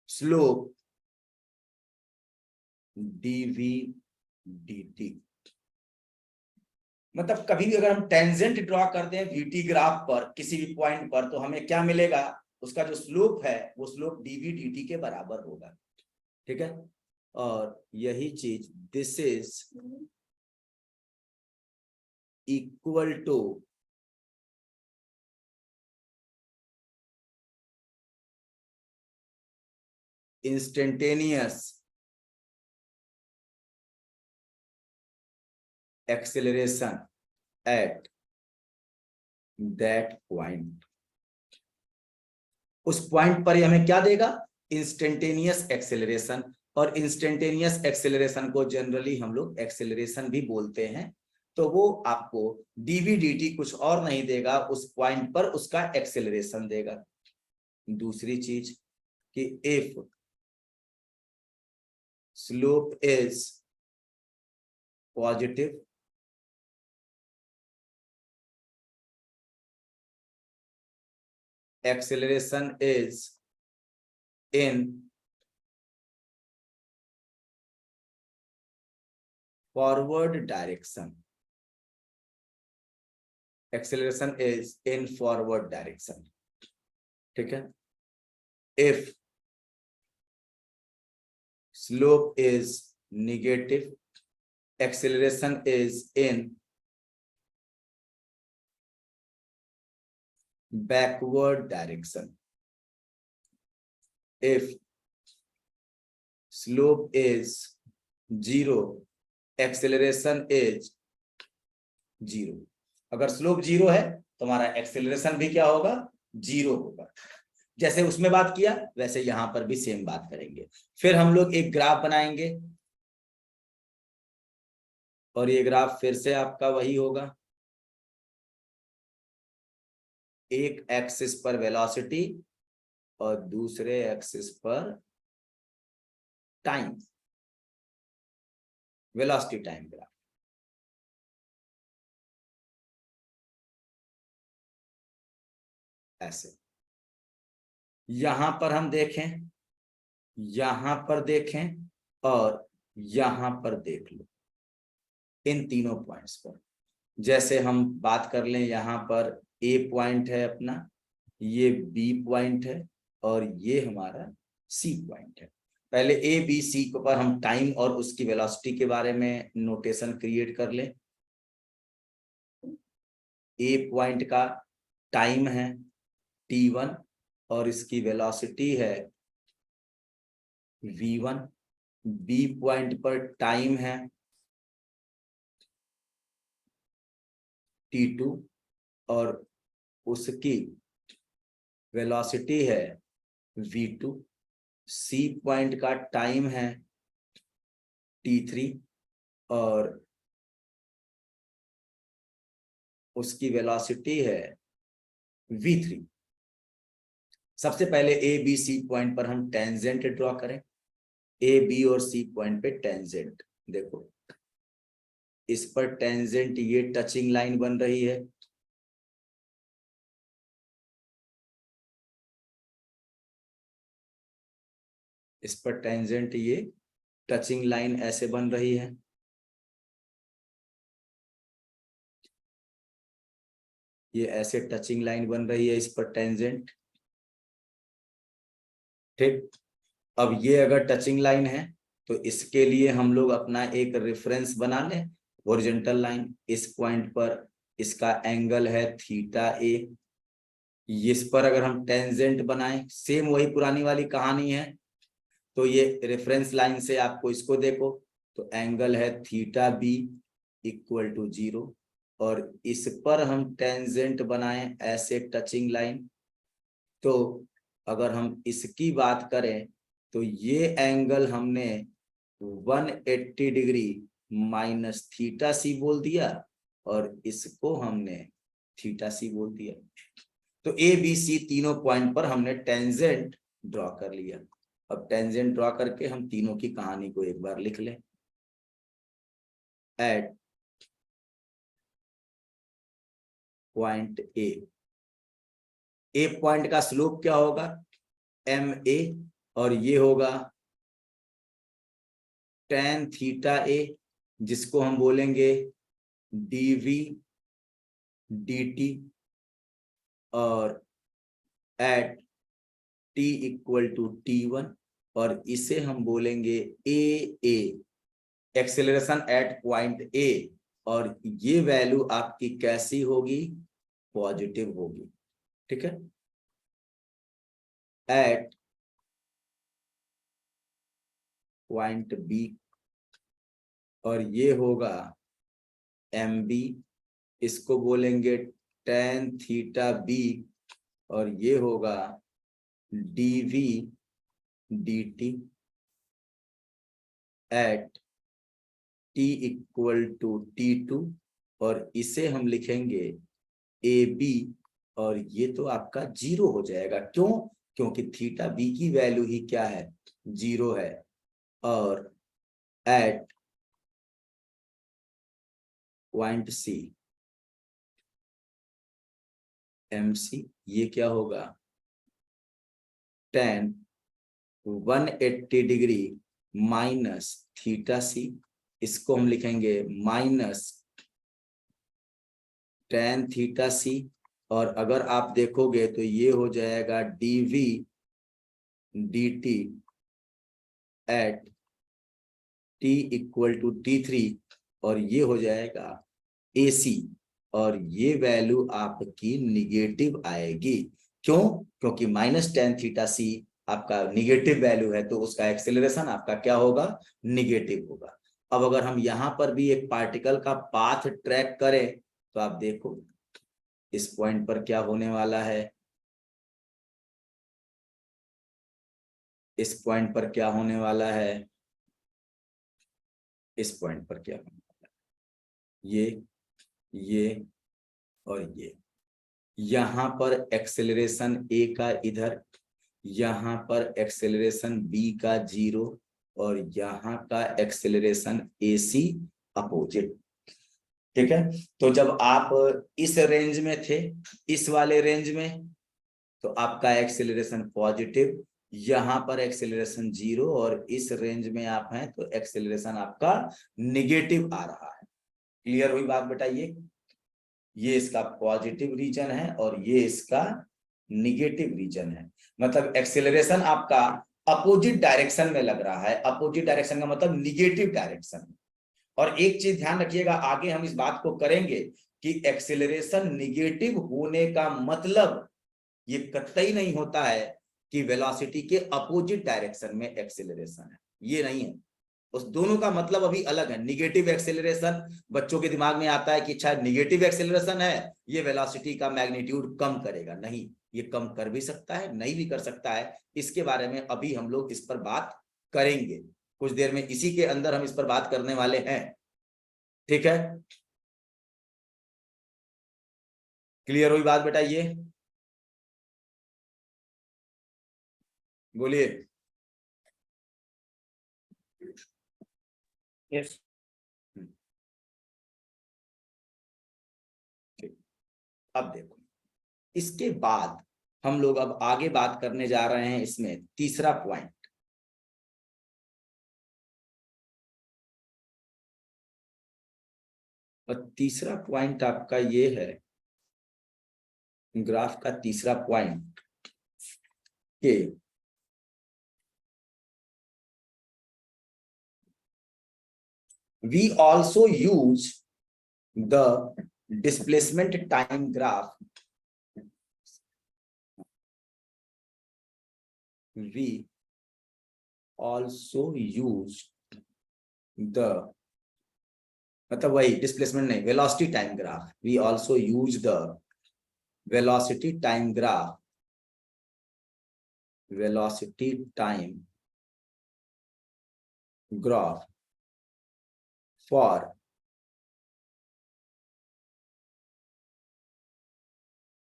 slope dV dt। मतलब कभी भी अगर हम टेंजेंट ड्रॉ करते हैं VT ग्राफ पर किसी भी पॉइंट पर, तो हमें क्या मिलेगा, उसका जो स्लोप है वो स्लोप dV dt के बराबर होगा। ठीक है, और यही चीज this is equal to instantaneous acceleration at that point. उस पॉइंट पर हमें क्या देगा, इंस्टेंटेनियस एक्सेलरेशन, और इंस्टेंटेनियस एक्सेलरेशन को जनरली हम लोग एक्सेलरेशन भी बोलते हैं। तो वो आपको dV dt कुछ और नहीं देगा, उस पॉइंट पर उसका एक्सेलरेशन देगा। दूसरी चीज कि if slope is positive, acceleration is in forward direction, acceleration is in forward direction। ठीक है, if slope is negative, acceleration is in backward direction। if slope is 0, acceleration is 0। अगर स्लोप 0 है तो हमारा एक्सेलरेशन भी क्या होगा, 0 होगा। जैसे उसमें बात किया वैसे यहां पर भी सेम बात करेंगे। फिर हम लोग एक ग्राफ बनाएंगे, और ये ग्राफ फिर से आपका वही होगा, एक एक्सिस पर वेलोसिटी और दूसरे एक्सिस पर टाइम, वेलोसिटी टाइम ग्राफ। ऐसे यहां पर हम देखें, यहां पर देखें और यहां पर देख लो, इन तीनों पॉइंट्स पर। जैसे हम बात कर लें, यहां पर ए पॉइंट है अपना, ये बी पॉइंट है और ये हमारा सी पॉइंट है। पहले ए बी सी पर हम टाइम और उसकी वेलोसिटी के बारे में नोटेशन क्रिएट कर लें। ए पॉइंट का टाइम है t1 और इसकी वेलोसिटी है v1। बी पॉइंट पर टाइम है t2 और उसकी वेलोसिटी है v2। सी पॉइंट का टाइम है t3 और उसकी वेलोसिटी है v3। सबसे पहले ए बी सी पॉइंट पर हम टेंजेंट ड्रॉ करें। ए बी और सी पॉइंट पे टेंजेंट देखो, इस पर टेंजेंट ये टचिंग लाइन बन रही है, इस पर टेंजेंट ये टचिंग लाइन ऐसे बन रही है। ये ऐसे टचिंग लाइन बन रही है इस पर टेंजेंट, ठीक। अब ये अगर टचिंग लाइन है तो इसके लिए हम लोग अपना एक रेफरेंस बना लें, हॉरिजॉन्टल लाइन। इस पॉइंट पर इसका एंगल है थीटा ए। इस पर अगर हम टेंजेंट बनाएं, सेम वही पुरानी वाली कहानी है। तो ये रेफरेंस लाइन से आपको इसको देखो, तो एंगल है थीटा बी इक्वल टू 0 और इस पर हम टेंजेंट बनाएं ऐसे टचिंग लाइन। तो अगर हम इसकी बात करें तो ये एंगल हमने 180 डिग्री माइनस थीटा सी बोल दिया और इसको हमने थीटा सी बोल दिया। तो ए बी सी तीनों पॉइंट पर हमने टेंजेंट ड्रॉ कर लिया। अब टेंजेंट ड्रॉ करके हम तीनों की कहानी को एक बार लिख लें। एट पॉइंट ए पॉइंट का स्लोप क्या होगा, एम ए, और ये होगा tan थीटा ए, जिसको हम बोलेंगे dv dt, और at t equal to t1, और इसे हम बोलेंगे A, acceleration at point A, और ये वैल्यू आपकी कैसी होगी, पॉजिटिव होगी, ठीक है। एट पॉइंट बी, और ये होगा एम बी, इसको बोलेंगे tan थीटा बी, और ये होगा dv dt at t equal to t2, और इसे हम लिखेंगे ए बी, और ये तो आपका 0 हो जाएगा। क्यों? क्योंकि थीटा बी की वैल्यू ही क्या है, 0 है। और at point C M C, ये क्या होगा, tan 180 degree minus theta C, इसको हम लिखेंगे माइनस tan थीटा सी, और अगर आप देखोगे तो ये हो जाएगा dv dt at t equal to t3, और ये हो जाएगा AC, और ये वैल्यू आपकी निगेटिव आएगी। क्यों? क्योंकि माइनस tan थीटा सी आपका निगेटिव वैल्यू है, तो उसका एक्सेलरेशन आपका क्या होगा, निगेटिव होगा। अब अगर हम यहाँ पर भी एक पार्टिकल का पाथ ट्रैक करें तो आप देखो इस पॉइंट पर क्या होने वाला है, इस पॉइंट पर क्या होने वाला है, इस पॉइंट पर क्या होने वाला है। ये और ये, यहां पर एक्सेलरेशन ए का इधर, यहां पर एक्सेलरेशन बी का 0 और यहां का एक्सेलरेशन AC अपोजिट। ठीक है, तो जब आप इस रेंज में थे, इस वाले रेंज में, तो आपका एक्सेलरेशन पॉजिटिव, यहां पर एक्सेलरेशन 0 और इस रेंज में आप हैं तो एक्सेलरेशन आपका निगेटिव आ रहा है। क्लियर हुई बात बेटा? ये इसका पॉजिटिव रीजन है और ये इसका निगेटिव रीजन है। मतलब एक्सेलरेशन आपका अपोजिट डायरेक्शन में लग रहा है। अपोजिट डायरेक्शन का मतलब निगेटिव डायरेक्शन। और एक चीज ध्यान रखिएगा, आगे हम इस बात को करेंगे कि एक्सेलरेशन निगेटिव होने का मतलब ये कतई नहीं होता है कि वेलोसिटी के अपोजिट डायरेक्शन में एक्सेलरेशन है, ये नहीं है। उस दोनों का मतलब अभी अलग है। निगेटिव एक्सेलरेशन, बच्चों के दिमाग में आता है कि अच्छा निगेटिव एक्सेलरेशन है, ये वेलोसिटी का मैग्नीट्यूड कम करेगा। नहीं, ये कम कर भी सकता है, नहीं भी कर सकता है। इसके बारे में अभी हम लोग इस पर बात करेंगे कुछ देर में, इसी के अंदर हम इस पर बात करने वाले हैं। ठीक है, क्लियर हुई बात बेटा? ये बोलिए। Yes. अब देखो, इसके बाद हम लोग अब आगे बात करने जा रहे हैं इसमें तीसरा पॉइंट। और तीसरा पॉइंट आपका ये है, ग्राफ का तीसरा पॉइंट, कि we also use the displacement time graph. We also use the, मतलब वही डिस्प्लेसमेंट नहीं, velocity time graph. We also use the velocity time graph, velocity time graph for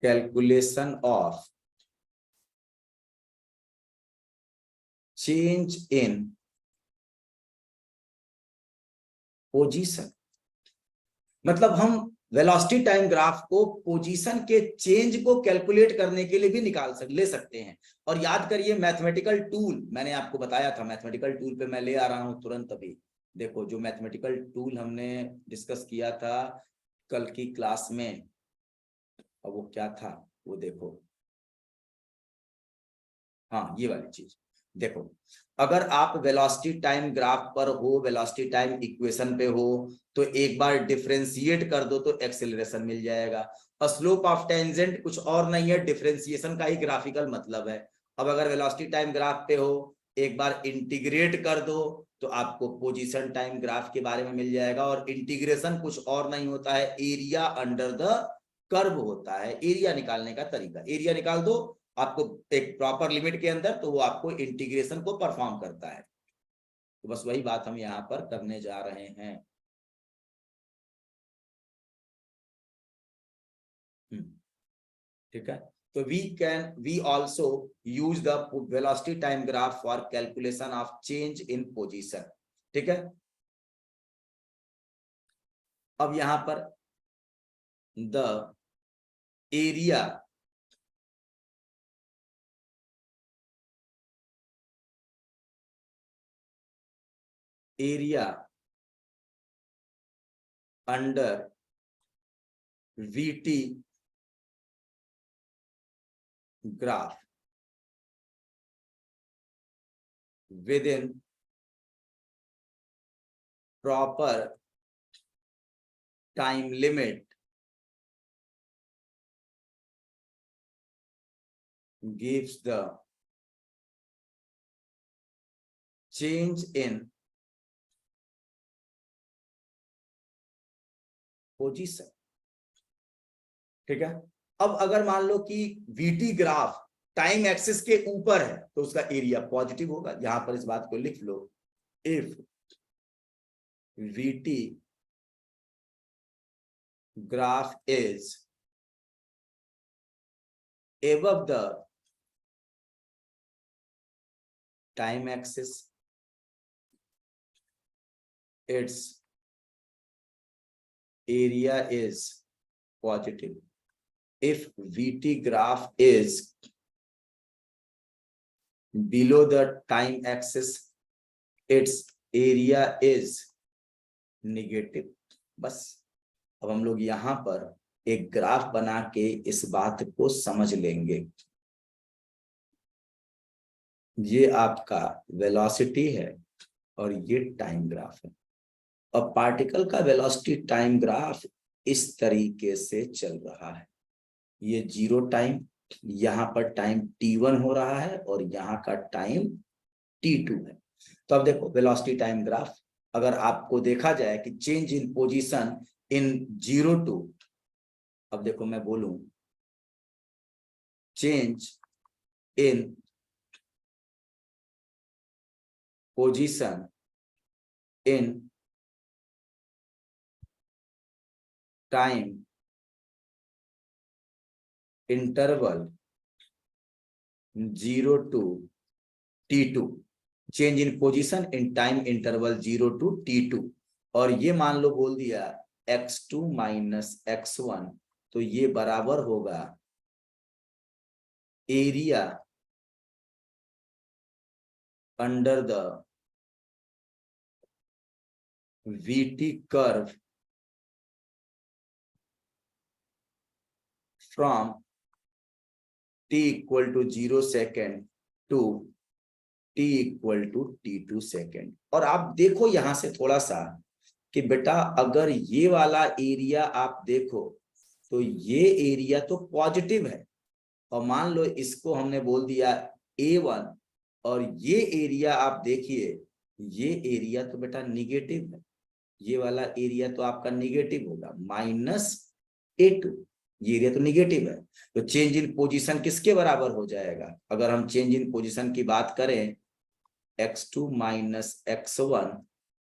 calculation of change in position. मतलब हम वेलोसिटी टाइम ग्राफ को पोजीशन के चेंज को कैलकुलेट करने के लिए भी ले सकते हैं। और याद करिए मैथमेटिकल टूल, मैंने आपको बताया था, मैथमेटिकल टूल पे मैं ले आ रहा हूं तुरंत अभी। देखो, जो मैथमेटिकल टूल हमने डिस्कस किया था कल की क्लास में, और वो क्या था वो देखो। हाँ, ये वाली चीज देखो, अगर आप वेलोसिटी टाइम ग्राफ पर हो, वेलोसिटी टाइम इक्वेशन पे हो, तो एक बार डिफरेंशिएट कर दो तो एक्सेलरेशन मिल जाएगा। स्लोप ऑफ टेंजेंट कुछ और नहीं है, डिफरेंशिएशन का ही ग्राफिकल मतलब है। अब अगर वेलोसिटी टाइम ग्राफ पे हो, एक बार इंटीग्रेट कर दो तो आपको पोजीशन टाइम ग्राफ के बारे में मिल जाएगा। और इंटीग्रेशन कुछ और नहीं होता है, एरिया अंडर द कर्व होता है। एरिया निकालने का तरीका, एरिया निकाल दो आपको एक प्रॉपर लिमिट के अंदर, तो वो आपको इंटीग्रेशन को परफॉर्म करता है। तो बस वही बात हम यहां पर करने जा रहे हैं। ठीक है, तो we also use the velocity time graph for calculation of change in position. ठीक है, अब यहां पर the area under VT graph within proper time limit gives the change in position. ठीक है, अब अगर मान लो कि VT ग्राफ टाइम एक्सिस के ऊपर है तो उसका एरिया पॉजिटिव होगा। यहां पर इस बात को लिख लो, if VT graph is above the time axis, its area is positive. If VT graph is below the time axis, its area is negative. बस अब हम लोग यहां पर एक ग्राफ बना के इस बात को समझ लेंगे। ये आपका वेलोसिटी है और ये टाइम ग्राफ है। अब पार्टिकल का वेलोसिटी टाइम ग्राफ इस तरीके से चल रहा है। ये जीरो टाइम, यहाँ पर टाइम t1 हो रहा है और यहाँ का टाइम t2 है। तो अब देखो वेलोसिटी टाइम ग्राफ, अगर आपको देखा जाए कि change in position in 0 to, अब देखो मैं बोलूं change in position in time interval 0 to t2, change in position in time interval 0 to t2, और ये मान लो बोल दिया x2 minus x1, तो ये बराबर होगा area under the VT curve from t equal to 0 second to t equal to t2 second। और आप देखो यहां से थोड़ा सा कि बेटा अगर ये वाला एरिया आप देखो तो ये एरिया तो पॉजिटिव है, और मान लो इसको हमने बोल दिया A1, और ये एरिया आप देखिए ये एरिया तो बेटा निगेटिव है, ये वाला एरिया तो आपका निगेटिव होगा -A2, ये एरिया तो निगेटिव है। तो चेंज इन पोजीशन किसके बराबर हो जाएगा? अगर हम चेंज इन पोजीशन की बात करें x2 minus x1,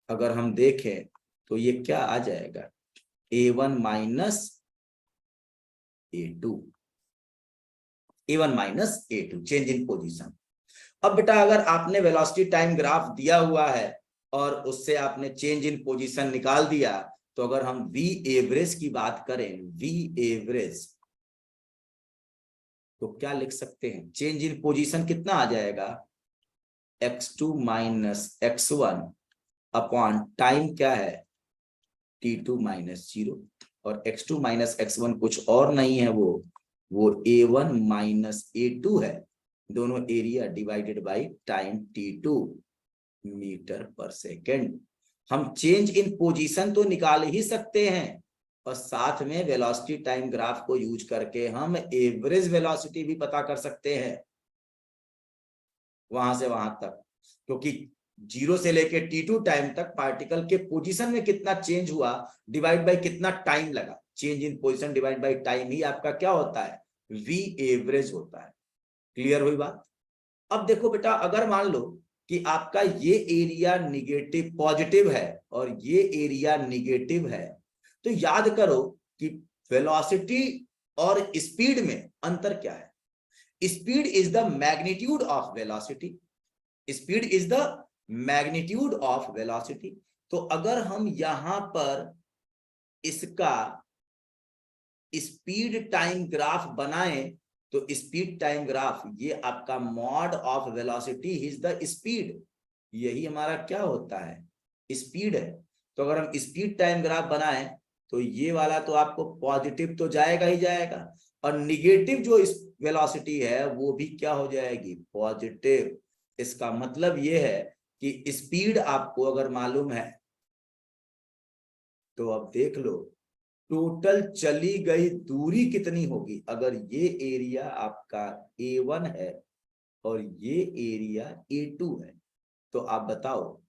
अगर हम देखें तो ये क्या आ जाएगा A1 minus A2, A1 minus A2, change in position. अब बेटा अगर आपने वेलोसिटी टाइम ग्राफ दिया हुआ है और उससे आपने चेंज इन पोजीशन निकाल दिया, तो अगर हम V एवरेज की बात करें, V एवरेज, तो क्या लिख सकते हैं? चेंज इन पोजीशन कितना आ जाएगा x2 minus x1 upon time क्या है t2 minus 0, और x2 minus x1 कुछ और नहीं है, वो A1 minus A2 है, दोनों area divided by time t2 metre पर सेकेंड। हम चेंज इन पोजीशन तो निकाल ही सकते हैं, और साथ में वेलोसिटी टाइम ग्राफ को यूज करके हम एवरेज वेलोसिटी भी पता कर सकते हैं वहां से वहां तक, क्योंकि 0 से लेके t2 टाइम तक पार्टिकल के पोजीशन में कितना चेंज हुआ डिवाइड बाय कितना टाइम लगा, change in position divide by time ही आपका क्या होता है? V एवरेज होता है। क्लियर हुई बात? अब देखो बेटा अगर मान लो कि आपका ये एरिया निगेटिव पॉजिटिव है और ये एरिया निगेटिव है, तो याद करो कि वेलोसिटी और स्पीड में अंतर क्या है? Speed is the magnitude of velocity, speed is the magnitude of velocity. तो अगर हम यहां पर इसका स्पीड टाइम ग्राफ बनाएं, तो स्पीड टाइम ग्राफ ये आपका mod of velocity is the speed, यही हमारा क्या होता है? स्पीड है। तो अगर हम स्पीड टाइम ग्राफ बनाएं तो ये वाला तो आपको पॉजिटिव तो जाएगा ही जाएगा, और निगेटिव जो वेलोसिटी है वो भी क्या हो जाएगी? पॉजिटिव। इसका मतलब ये है कि स्पीड आपको अगर मालूम है तो अब देख लो टोटल चली गई दूरी कितनी होगी। अगर ये एरिया आपका A1 है और ये एरिया A2 है, तो आप बताओ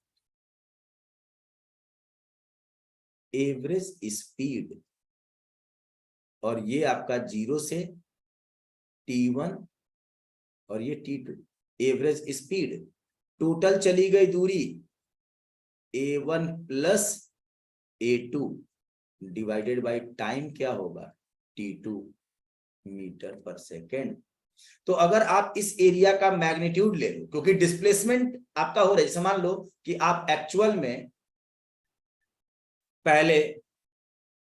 एवरेज स्पीड, और ये आपका 0 से T1 और ये T2, एवरेज स्पीड, टोटल चली गई दूरी A1 plus A2, divided by time क्या होगा, t2 मीटर पर सेकेंड। तो अगर आप इस एरिया का मैग्नीट्यूड ले लो, क्योंकि डिस्प्लेसमेंट आपका हो रहा है, जैसे मान लो कि आप एक्चुअल में पहले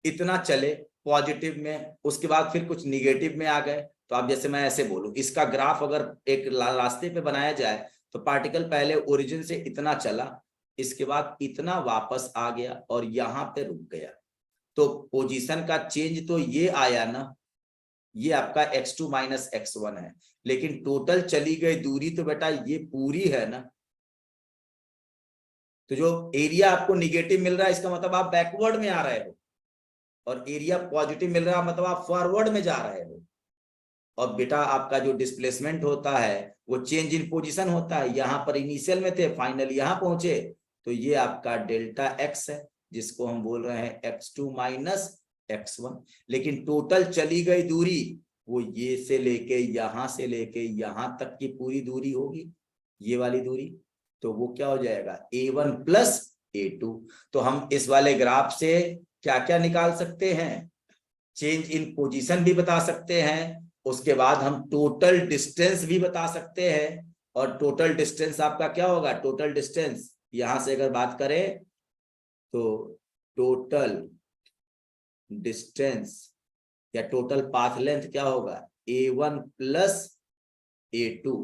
इतना चले पॉजिटिव में, उसके बाद फिर कुछ निगेटिव में आ गए, तो आप जैसे मैं ऐसे बोलूं, इसका ग्राफ अगर एक रास्ते पे बनाया जाए तो पार्टिकल पहले ओरिजिन से इतना चला, इसके बाद इतना वापस आ गया और यहां पे रुक गया, तो पोजीशन का चेंज तो ये आया ना, ये आपका x2 माइनस x1 है, लेकिन टोटल चली गई दूरी तो बेटा ये पूरी है ना। तो जो एरिया आपको निगेटिव मिल रहा है, इसका मतलब आप बैकवर्ड में आ रहे हो, और एरिया पॉजिटिव मिल रहा है मतलब आप फॉरवर्ड में जा रहे हो। और बेटा आपका जो डिस्प्लेसमेंट होता है वो चेंज इन पोजीशन होता है, यहां पर इनिशियल में थे, फाइनल यहां पहुंचे, तो ये आपका डेल्टा एक्स है, जिसको हम बोल रहे हैं x2 माइनस x1। लेकिन टोटल चली गई दूरी वो ये से लेके यहां तक की पूरी दूरी होगी, ये वाली दूरी, तो वो क्या हो जाएगा a1 प्लस a2। तो हम इस वाले ग्राफ से क्या क्या निकाल सकते हैं, चेंज इन पोजीशन भी बता सकते हैं, उसके बाद हम टोटल डिस्टेंस भी बता सकते हैं। और टोटल डिस्टेंस आपका क्या होगा, टोटल डिस्टेंस यहां से अगर बात करें तो टोटल डिस्टेंस या टोटल पाथ लेंथ क्या होगा, a1 plus a2,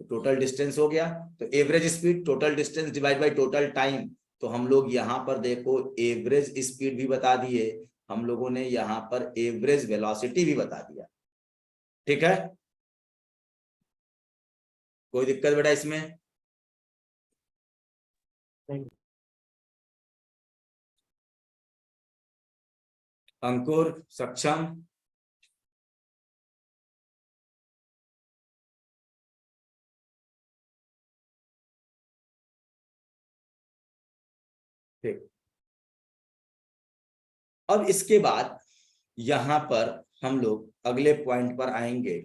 total distance हो गया। तो average speed total distance divide by total time, तो हम लोग यहां पर देखो एवरेज स्पीड भी बता दिए, हम लोगों ने यहां पर एवरेज वेलोसिटी भी बता दिया। ठीक है, कोई दिक्कत बेटा इसमें? नहीं। अंकुर सक्षम? ठीक, अब इसके बाद यहां पर हम लोग अगले पॉइंट पर आएंगे,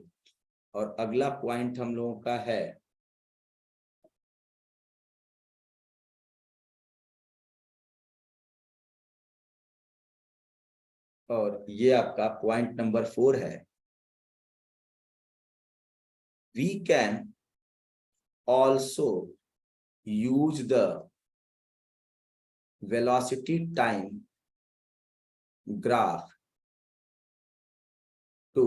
और अगला पॉइंट हम लोगों का है और ये आपका पॉइंट नंबर 4 है, we can also use the velocity time graph to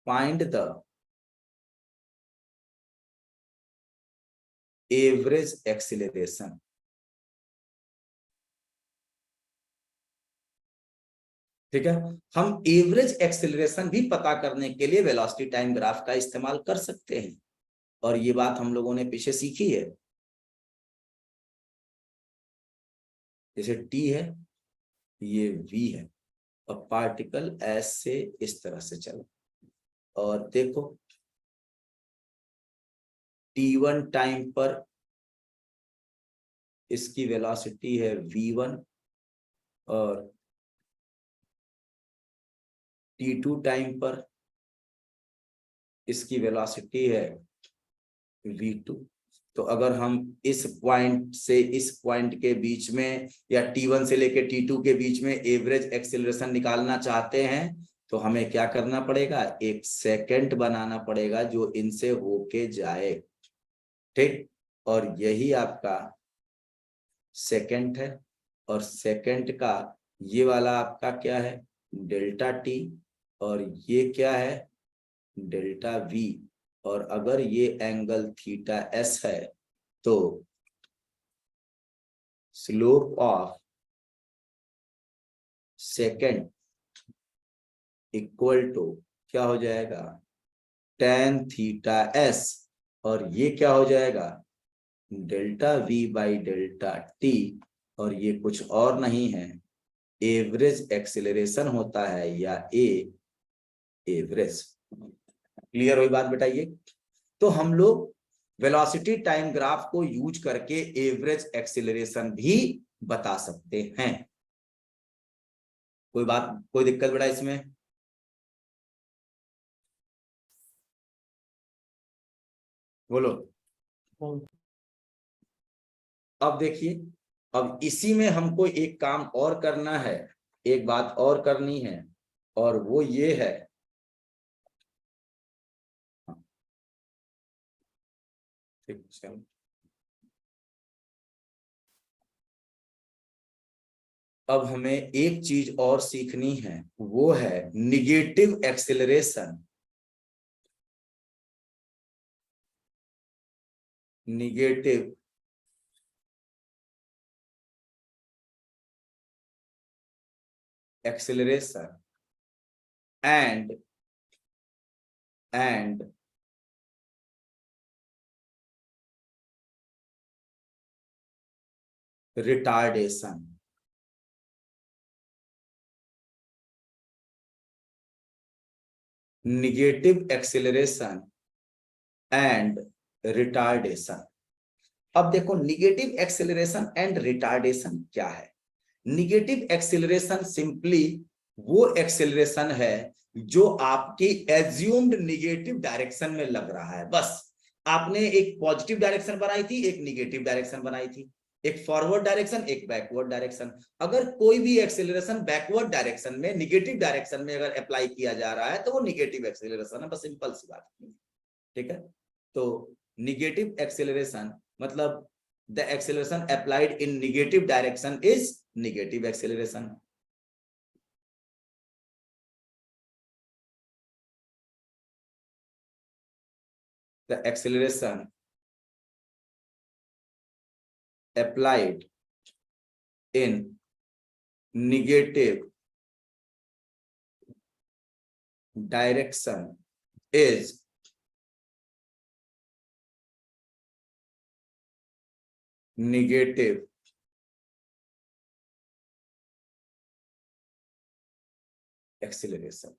find the average acceleration. ठीक है, हम एवरेज एक्सीलरेशन भी पता करने के लिए वेलोसिटी टाइम ग्राफ का इस्तेमाल कर सकते हैं, और ये बात हम लोगों ने पीछे सीखी है। जैसे t है, ये v है, और पार्टिकल ऐसे इस तरह से चला, और देखो t1 टाइम पर इसकी वेलोसिटी है v1, और t2 टाइम पर इसकी वेलोसिटी है v2। तो अगर हम इस पॉइंट से इस पॉइंट के बीच में या t1 से लेके t2 के बीच में एवरेज एक्सीलरेशन निकालना चाहते हैं, तो हमें क्या करना पड़ेगा, एक सेकंड बनाना पड़ेगा जो इनसे होके जाए। ठीक, और यही आपका सेकंड है, और सेकंड का ये वाला आपका क्या है, डेल्टा टी, और ये क्या है, डेल्टा वी। और अगर ये एंगल थीटा एस है, तो slope of second equal to क्या हो जाएगा, tan थीटा एस, और ये क्या हो जाएगा, delta we by delta T, और ये कुछ और नहीं है, एवरेज एक्सेलरेशन होता है, या ए एवरेज। क्लियर हुई बात बेटा ये? तो हम लोग वेलोसिटी टाइम ग्राफ को यूज करके एवरेज एक्सेलरेशन भी बता सकते हैं। कोई बात, कोई दिक्कत बेटा इसमें? बोलो। नहीं। अब देखिए, अब इसी में हमको एक काम और करना है, एक बात और करनी है, और वो ये है, ठीक है, अब हमें एक चीज और सीखनी है, वो है negative acceleration. Negative acceleration and retardation. Negative acceleration and retardation. अब देखो निगेटिव एक्सेलरेशन एंड रिटार्डेशन क्या है। निगेटिव एक्सेलरेशन सिंपली वो एक्सेलरेशन है जो आपकी एज्यूम्ड निगेटिव डायरेक्शन में लग रहा है। बस आपने एक पॉजिटिव डायरेक्शन बनाई थी, एक निगेटिव डायरेक्शन बनाई थी, एक फॉरवर्ड डायरेक्शन, एक बैकवर्ड डायरेक्शन। अगर कोई भी एक्सेलरेशन बैकवर्ड डायरेक्शन में, निगेटिव डायरेक्शन में अगर अप्लाई किया जा रहा है तो वो निगेटिव एक्सेलरेशन है। बस सिंपल सी बात, ठीक है। तो निगेटिव एक्सेलरेशन मतलब the acceleration applied in negative direction is negative acceleration. The acceleration applied in negative direction is negative acceleration.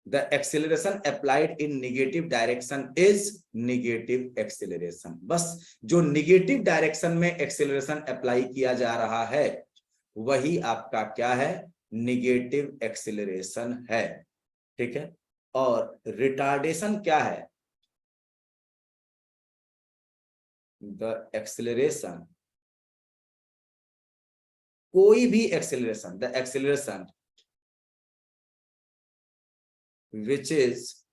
The acceleration applied in negative direction is negative acceleration. बस जो निगेटिव डायरेक्शन में एक्सेलरेशन अप्लाई किया जा रहा है वही आपका क्या है, निगेटिव एक्सेलरेशन है, ठीक है। और रिटार्डेशन क्या है, द एक्सेलरेशन, कोई भी acceleration, the acceleration which is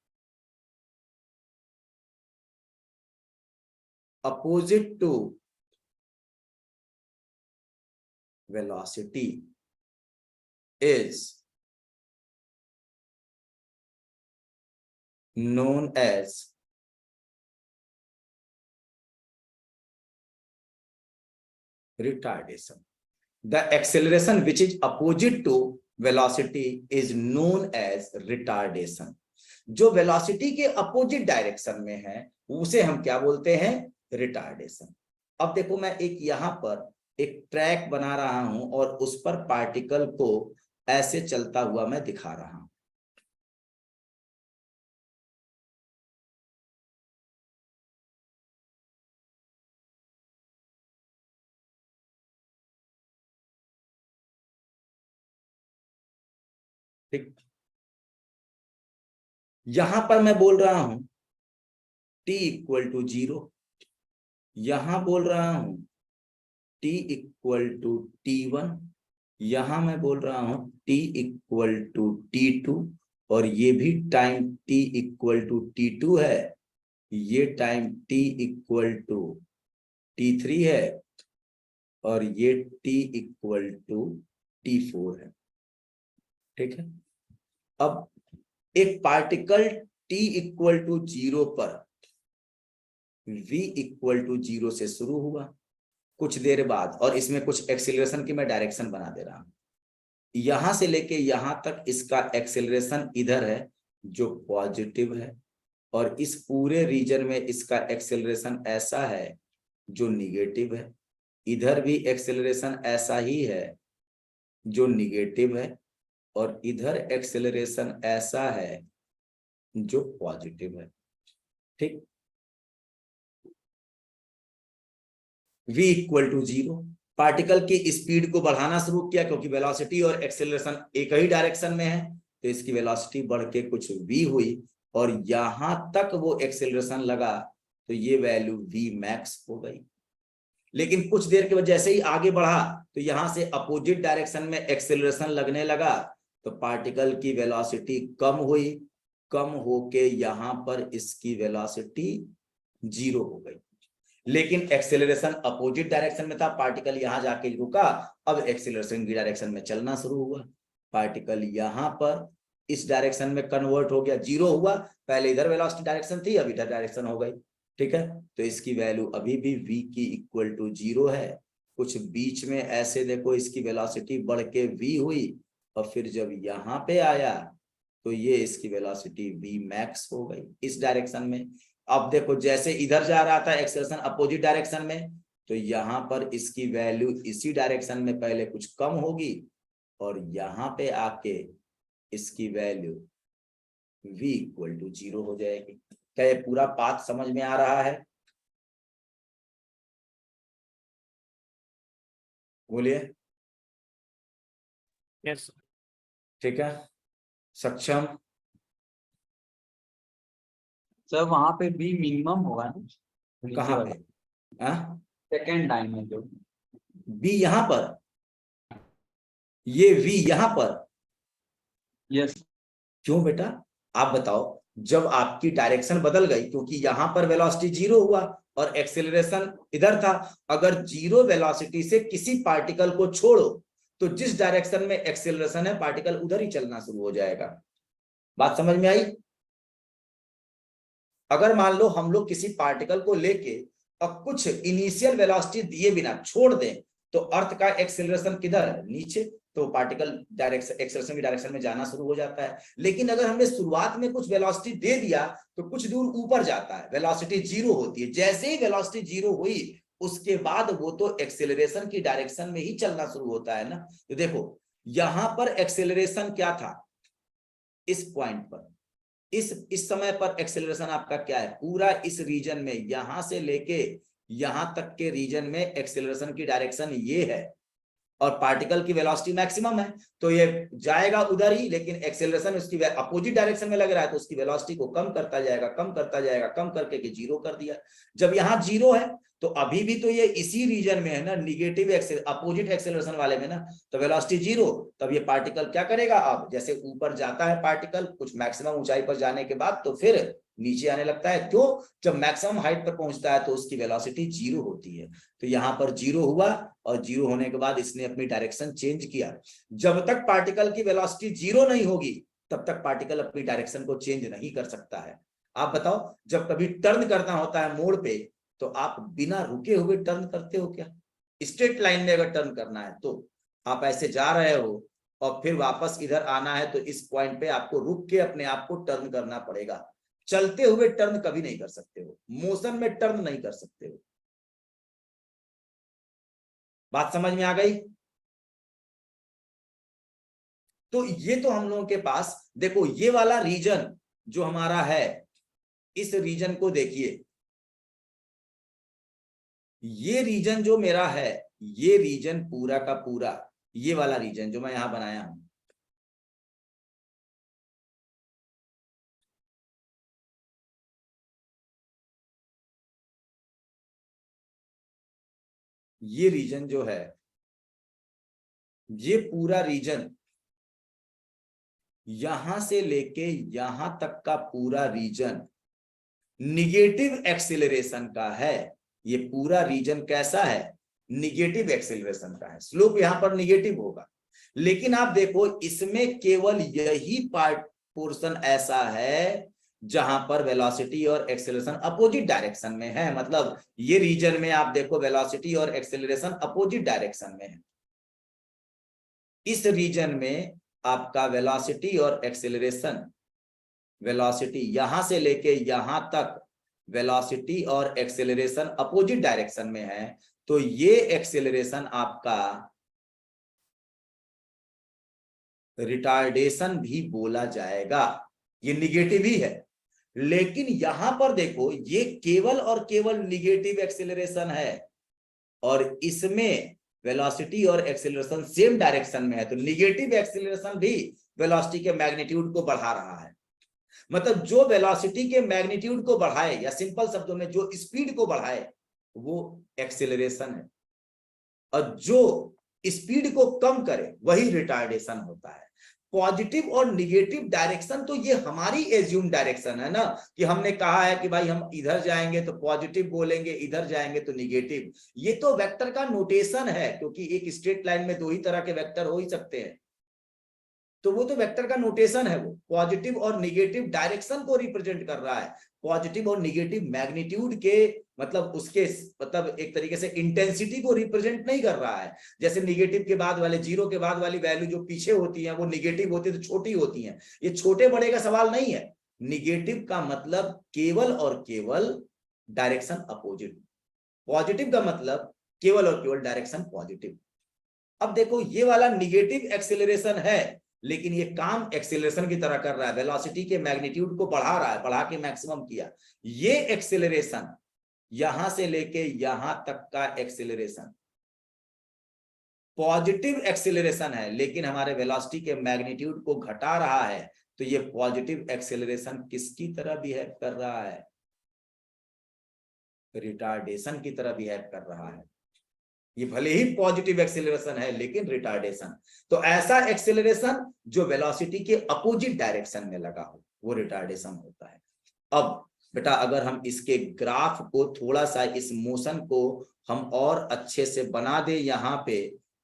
opposite to velocity is known as retardation. The acceleration which is opposite to velocity is known as retardation. जो वेलोसिटी के अपोजिट डायरेक्शन में है उसे हम क्या बोलते हैं, रिटार्डेशन। अब देखो मैं एक यहां पर एक ट्रैक बना रहा हूं और उस पर पार्टिकल को ऐसे चलता हुआ मैं दिखा रहा हूं। ठीक, यहां पर मैं बोल रहा हूं t इक्वल टू 0, यहां बोल रहा हूं t इक्वल टू t1, यहां मैं बोल रहा हूं t इक्वल टू t2, और ये भी time t equal to t2 है, ये time t equal to t3 है, और ये t इक्वल टू t4 है, ठीक है। अब एक पार्टिकल t इक्वल टू 0 पर v इक्वल टू 0 से शुरू हुआ कुछ देर बाद, और इसमें कुछ एक्सेलरेशन की मैं डायरेक्शन बना दे रहा हूं, यहां से लेके यहां तक इसका एक्सेलरेशन इधर है जो पॉजिटिव है, और इस पूरे रीजन में इसका एक्सेलरेशन ऐसा है जो निगेटिव है, इधर भी एक्सेलरेशन ऐसा ही है जो निगेटिव है, और इधर एक्सेलरेशन ऐसा है जो पॉजिटिव है, ठीक। v इक्वल टू 0, पार्टिकल की स्पीड को बढ़ाना शुरू किया क्योंकि वेलोसिटी और एक्सेलरेशन एक ही डायरेक्शन में है, तो इसकी वेलोसिटी बढ़ के कुछ v हुई, और यहां तक वो एक्सेलरेशन लगा तो ये वैल्यू v मैक्स हो गई। लेकिन कुछ देर के बाद जैसे ही आगे बढ़ा तो यहां से अपोजिट डायरेक्शन में एक्सेलरेशन लगने लगा, तो पार्टिकल की वेलोसिटी कम हुई, कम होके यहां पर इसकी वेलोसिटी 0 हो गई। लेकिन एक्सेलरेशन अपोजिट डायरेक्शन में था, पार्टिकल यहां जाके रुका, अब एक्सेलरेशन की डायरेक्शन में चलना शुरू हुआ, पार्टिकल यहां पर इस डायरेक्शन में कन्वर्ट हो गया, 0 हुआ, पहले इधर वेलोसिटी डायरेक्शन थी, अब इधर डायरेक्शन हो गई, ठीक है। तो इसकी वैल्यू अभी भी v की इक्वल टू 0 है। कुछ बीच में ऐसे देखो इसकी वेलोसिटी बढ़ के v हुई, और फिर जब यहाँ पे आया तो ये इसकी वेलोसिटी v मैक्स हो गई इस डायरेक्शन में। अब देखो जैसे इधर जा रहा था एक्सेलरेशन अपोजिट डायरेक्शन में, तो यहाँ पर इसकी वैल्यू इसी डायरेक्शन में पहले कुछ कम होगी, और यहाँ पे आके इसकी वैल्यू v इक्वल टू 0 हो जाएगी। क्या ये पूरा पाथ समझ में आ रहा है? बोलिए। Yes. ठीक है, सक्षम? सर वहां पे भी मिनिमम होगा ना? कहाँ पे? सेकेंड लाइन में जो बी यहाँ पर, ये वी यहाँ पर। यस क्यों बेटा, आप बताओ। जब आपकी डायरेक्शन बदल गई, क्योंकि यहां पर वेलोसिटी 0 हुआ और एक्सेलरेशन इधर था, अगर 0 वेलोसिटी से किसी पार्टिकल को छोड़ो तो जिस डायरेक्शन में एक्सेलरेशन है पार्टिकल उधर ही चलना शुरू हो जाएगा। बात समझ में आई? अगर मान लो हम लोग किसी पार्टिकल को लेके और कुछ इनिशियल वेलोसिटी दिए बिना छोड़ दें, तो अर्थ का एक्सेलरेशन किधर है? नीचे, तो पार्टिकल डायरेक्शन एक्सेलरेशन की डायरेक्शन में जाना शुरू हो जाता है। लेकिन अगर हमने शुरुआत में कुछ वेलोसिटी दे दिया तो कुछ दूर ऊपर जाता है, वेलोसिटी 0 होती है। जैसे ही वेलोसिटी 0 हुई उसके बाद वो तो एक्सेलरेशन की डायरेक्शन में ही चलना शुरू होता है ना। तो देखो यहां पर एक्सेलरेशन क्या था, इस पॉइंट पर, इस समय पर एक्सेलरेशन आपका क्या है? पूरा इस रीजन में, यहां से लेके यहां तक के रीजन में एक्सेलरेशन की डायरेक्शन ये है, और पार्टिकल की वेलोसिटी मैक्सिमम है, तो ये जाएगा उधर ही, लेकिन एक्सेलरेशन उसकी अपोजिट डायरेक्शन में लग रहा है, तो उसकी वेलोसिटी को कम करता जाएगा, कम करता जाएगा, कम करके 0 कर दिया। जब यहाँ 0 है तो अभी भी तो ये इसी रीजन में है ना, निगेटिव अपोजिट एक्सेलरेशन वाले में ना, तो वेलोसिटी 0। तब ये पार्टिकल क्या करेगा? अब जैसे ऊपर जाता है पार्टिकल कुछ मैक्सिमम ऊंचाई पर जाने के बाद, तो फिर नीचे आने लगता है। क्यों? जब मैक्सिमम हाइट पर पहुंचता है तो उसकी वेलोसिटी 0 होती है। तो यहाँ पर 0 हुआ, और 0 होने के बाद इसने अपनी डायरेक्शन चेंज किया। जब तक पार्टिकल की वेलोसिटी 0 नहीं होगी तब तक पार्टिकल अपनी डायरेक्शन को चेंज नहीं कर सकता है। आप बताओ, जब कभी टर्न करना होता है मोड़ पे, तो आप बिना रुके हुए टर्न करते हो क्या? स्ट्रेट लाइन में अगर टर्न करना है तो आप ऐसे जा रहे हो और फिर वापस इधर आना है, तो इस पॉइंट पे आपको रुक के अपने आप को टर्न करना पड़ेगा। चलते हुए टर्न कभी नहीं कर सकते हो, मोशन में टर्न नहीं कर सकते हो। बात समझ में आ गई? तो ये तो हम लोगों के पास देखो, ये वाला रीजन जो हमारा है, इस रीजन को देखिए, ये रीजन जो मेरा है, ये रीजन पूरा का पूरा, ये वाला रीजन जो मैं यहां बनाया हूं, ये रीजन जो है, ये पूरा रीजन यहां से लेके यहां तक का पूरा रीजन निगेटिव एक्सेलरेशन का है। ये पूरा रीजन कैसा है? निगेटिव एक्सेलरेशन का है। स्लोप यहां पर निगेटिव होगा, लेकिन आप देखो इसमें केवल यही पार्ट पोर्शन ऐसा है जहां पर वेलोसिटी और एक्सेलरेशन अपोजिट डायरेक्शन में है। मतलब ये रीजन में आप देखो वेलोसिटी और एक्सेलरेशन अपोजिट डायरेक्शन में है। इस रीजन में आपका वेलोसिटी और एक्सेलरेशन, वेलोसिटी यहां से लेके यहां तक वेलोसिटी और एक्सेलरेशन अपोजिट डायरेक्शन में है, तो ये एक्सेलरेशन आपका रिटार्डेशन भी बोला जाएगा। ये निगेटिव ही है, लेकिन यहां पर देखो ये केवल और केवल निगेटिव एक्सेलरेशन है, और इसमें वेलोसिटी और एक्सेलरेशन सेम डायरेक्शन में है, तो निगेटिव एक्सेलरेशन भी वेलोसिटी के मैग्नीट्यूड को बढ़ा रहा है। मतलब जो वेलोसिटी के मैग्नीट्यूड को बढ़ाए, या सिंपल शब्दों में जो स्पीड को बढ़ाए, वो एक्सेलरेशन है। और जो स्पीड को कम करे वही रिटार्डेशन होता है। पॉजिटिव और निगेटिव डायरेक्शन तो ये हमारी एज्यूम डायरेक्शन है ना, कि हमने कहा है कि भाई हम इधर जाएंगे तो पॉजिटिव बोलेंगे, इधर जाएंगे तो निगेटिव। ये तो वेक्टर का नोटेशन है, क्योंकि एक स्ट्रेट लाइन में दो ही तरह के वेक्टर हो ही सकते हैं, तो वो तो वेक्टर का नोटेशन है। वो पॉजिटिव और निगेटिव डायरेक्शन को रिप्रेजेंट कर रहा है। पॉजिटिव और निगेटिव मैग्नीट्यूड के मतलब उसके मतलब एक तरीके से इंटेंसिटी को रिप्रेजेंट नहीं कर रहा है। जैसे निगेटिव के बाद वाले, जीरो के बाद वाली वैल्यू जो पीछे होती है वो निगेटिव होती है तो छोटी होती है। ये छोटे बड़े का सवाल नहीं है। निगेटिव का मतलब केवल और केवल डायरेक्शन अपोजिट, पॉजिटिव का मतलब केवल और केवल डायरेक्शन पॉजिटिव। अब देखो ये वाला निगेटिव एक्सेलरेशन है, लेकिन ये काम एक्सेलरेशन की तरह कर रहा है, वेलोसिटी के मैग्नीट्यूड को बढ़ा रहा है, बढ़ा के मैक्सिमम किया। ये एक्सेलरेशन यहां से लेके यहां तक का एक्सेलरेशन पॉजिटिव एक्सेलरेशन है, लेकिन हमारे वेलोसिटी के मैग्नीट्यूड को घटा रहा है। तो ये पॉजिटिव एक्सेलरेशन किसकी तरह बिहेव कर रहा है? रिटार्डेशन की तरह बिहेव कर रहा है। ये भले ही पॉजिटिव एक्सेलरेशन है लेकिन रिटार्डेशन। तो ऐसा एक्सेलरेशन जो वेलोसिटी के अपोजिट डायरेक्शन में लगा हो वो रिटार्डेशन होता है। अब बेटा अगर हम इसके ग्राफ को थोड़ा सा, इस मोशन को हम और अच्छे से बना दे यहाँ पे,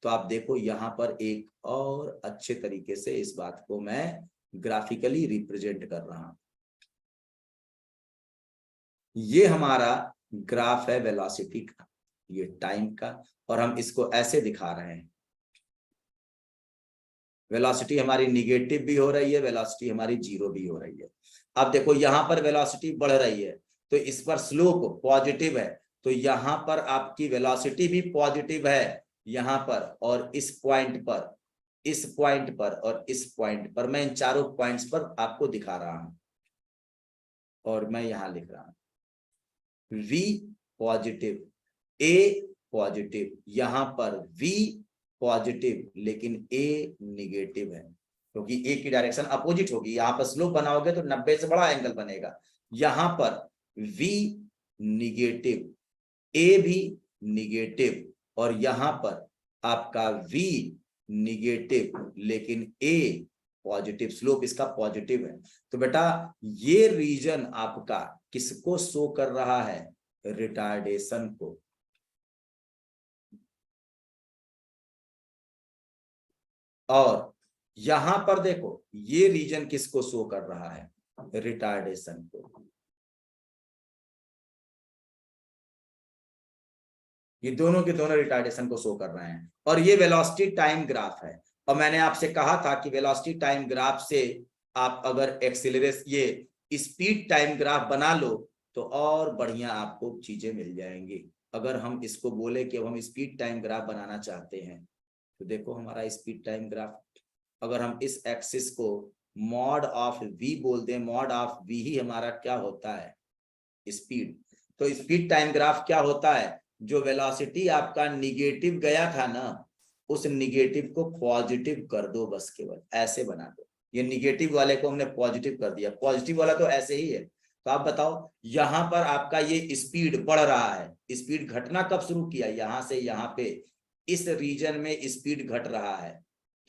तो आप देखो यहाँ पर एक और अच्छे तरीके से इस बात को मैं ग्राफिकली रिप्रेजेंट कर रहा हूं। ये हमारा ग्राफ है वेलोसिटी का, ये टाइम का, और हम इसको ऐसे दिखा रहे हैं। वेलोसिटी हमारी निगेटिव भी हो रही है, वेलोसिटी हमारी जीरो भी हो रही है। अब देखो यहाँ पर वेलोसिटी बढ़ रही है तो इस पर स्लोप पॉजिटिव है, तो यहाँ पर आपकी वेलोसिटी भी पॉजिटिव है यहाँ पर, और इस पॉइंट पर, इस पॉइंट पर और इस पॉइंट पर। मैं इन चारों पॉइंट्स पर आपको दिखा रहा हूं और मैं यहां लिख रहा हूं V पॉजिटिव, A पॉजिटिव, यहां पर V पॉजिटिव लेकिन A निगेटिव है, क्योंकि A की डायरेक्शन अपोजिट होगी। यहां पर स्लोप बनाओगे तो 90 से बड़ा एंगल बनेगा। यहां पर V निगेटिव, A भी निगेटिव, और यहां पर आपका V निगेटिव लेकिन A पॉजिटिव, स्लोप इसका पॉजिटिव है। तो बेटा ये रीजन आपका किसको शो कर रहा है? रिटार्डेशन को। और यहां पर देखो ये रीजन किसको शो कर रहा है? रिटार्डेशन को। ये दोनों के दोनों रिटार्डेशन को शो कर रहे हैं। और ये वेलोसिटी टाइम ग्राफ है। और मैंने आपसे कहा था कि वेलोसिटी टाइम ग्राफ से आप अगर एक्सीलरेशन, ये स्पीड टाइम ग्राफ बना लो तो और बढ़िया आपको चीजें मिल जाएंगी। अगर हम इसको बोले कि अब हम स्पीड टाइम ग्राफ बनाना चाहते हैं, तो देखो हमारा स्पीड टाइम ग्राफ, अगर हम इस एक्सिस को मॉड ऑफ वी बोल दें, मॉड ऑफ वी ही हमारा क्या होता है? स्पीड। तो स्पीड टाइम ग्राफ क्या होता है? जो वेलोसिटी आपका निगेटिव गया था ना, उस निगेटिव को पॉजिटिव कर दो, बस केवल ऐसे बना दो। ये निगेटिव वाले को हमने पॉजिटिव कर दिया, पॉजिटिव वाला तो ऐसे ही है। तो आप बताओ यहां पर आपका ये स्पीड बढ़ रहा है, स्पीड घटना कब शुरू किया? यहां से यहां पे इस रीजन में स्पीड घट रहा है,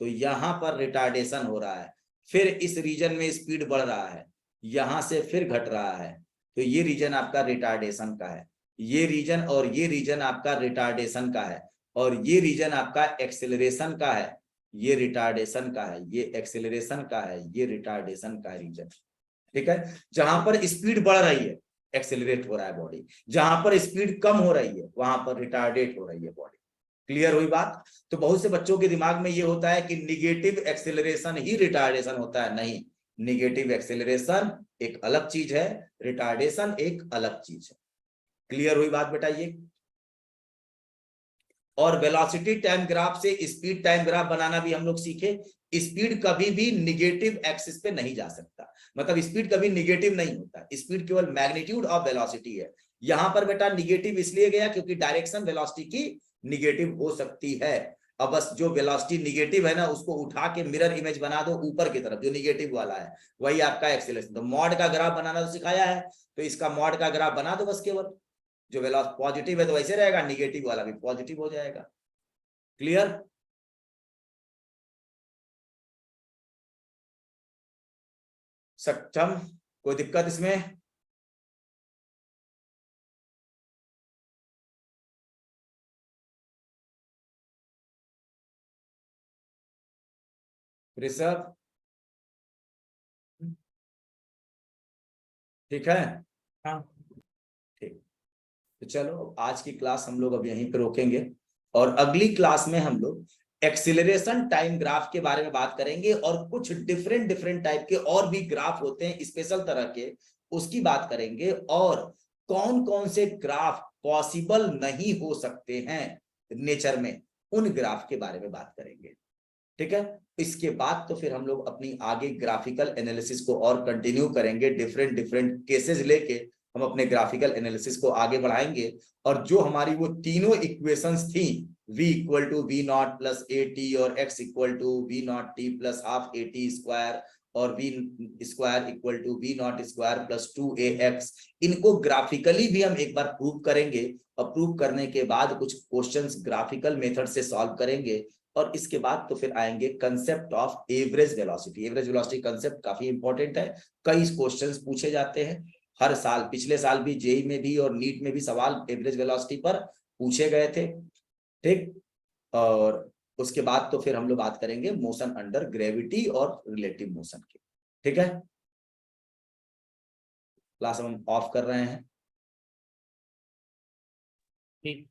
तो यहां पर रिटार्डेशन हो रहा है। फिर इस रीजन में स्पीड बढ़ रहा है, यहां से फिर घट रहा है, तो ये रीजन आपका रिटार्डेशन का है। ये रीजन और ये रीजन आपका रिटार्डेशन का है, और ये रीजन आपका एक्सेलरेशन का है, ये रिटार्डेशन का है, ये एक्सेलरेशन का है, ये रिटार्डेशन का रीजन। ठीक है, जहां पर स्पीड बढ़ रही है एक्सेलरेट हो रहा है बॉडी, जहां पर स्पीड कम हो रही है वहां पर रिटार्डेट हो रही है बॉडी। क्लियर हुई बात? तो बहुत से बच्चों के दिमाग में ये होता है कि निगेटिव एक्सेलरेशन ही रिटार्डेशन होता है। नहीं, निगेटिव एक्सेलरेशन एक अलग चीज है, रिटार्डेशन एक अलग चीज है। क्लियर हुई बात बेटा? ये और वेलोसिटी टाइम ग्राफ से स्पीड टाइम ग्राफ बनाना भी हम लोग सीखे। स्पीड कभी भी निगेटिव एक्सिस पे नहीं जा सकता, मतलब स्पीड कभी निगेटिव नहीं होता, स्पीड केवल मैग्नीट्यूड ऑफ वेलोसिटी है। यहां पर बेटा निगेटिव इसलिए गया क्योंकि डायरेक्शन वेलोसिटी की निगेटिव हो सकती है। अब बस जो वेलोसिटी निगेटिव है ना, उसको उठा के मिरर इमेज बना दो ऊपर की तरफ, जो निगेटिव वाला है वही आपका एक्सेलरेशन। तो मॉड का ग्राफ बनाना तो सिखाया है, तो इसका मॉड का ग्राफ बना दो बस केवल। जो वेलोसिटी पॉजिटिव है तो वैसे रहेगा, निगेटिव वाला भी पॉजिटिव हो जाएगा। क्लियर? सक्षम? कोई दिक्कत इसमें? ऋषभ? ठीक है? हाँ। ठीक। तो चलो आज की क्लास हम लोग अब यहीं पे रोकेंगे और अगली क्लास में हम लोग एक्सीलरेशन टाइम ग्राफ के बारे में बात करेंगे और कुछ डिफरेंट डिफरेंट टाइप के और भी ग्राफ होते हैं स्पेशल तरह के, उसकी बात करेंगे और कौन कौन से ग्राफ पॉसिबल नहीं हो सकते हैं नेचर में, उन ग्राफ के बारे में बात करेंगे। ठीक है? इसके बाद तो फिर हम लोग अपनी आगे ग्राफिकल एनालिसिस को और कंटिन्यू करेंगे, डिफरेंट डिफरेंट केसेस लेके हम अपने ग्राफिकल एनालिसिस को आगे बढ़ाएंगे और जो हमारी वो तीनों इक्वेशंस थी v equal to we naught plus A T और x equal to we naught T plus half A T square और v square equal to we naught square plus 2ax, इनको ग्राफिकली भी हम एक बार प्रूव करेंगे और प्रूव करने के बाद कुछ क्वेश्चंस ग्राफिकल मेथड से सॉल्व करेंगे और इसके बाद तो फिर आएंगे concept of average velocity. Average velocity concept काफी इंपॉर्टेंट है, कई क्वेश्चंस पूछे जाते हैं हर साल, पिछले साल भी जेई में भी और नीट में भी सवाल एवरेज वेलोसिटी पर पूछे गए थे। ठीक, और उसके बाद तो फिर हम लोग बात करेंगे मोशन अंडर ग्रेविटी और रिलेटिव मोशन की। ठीक है, क्लास हम ऑफ कर रहे हैं। ठीक।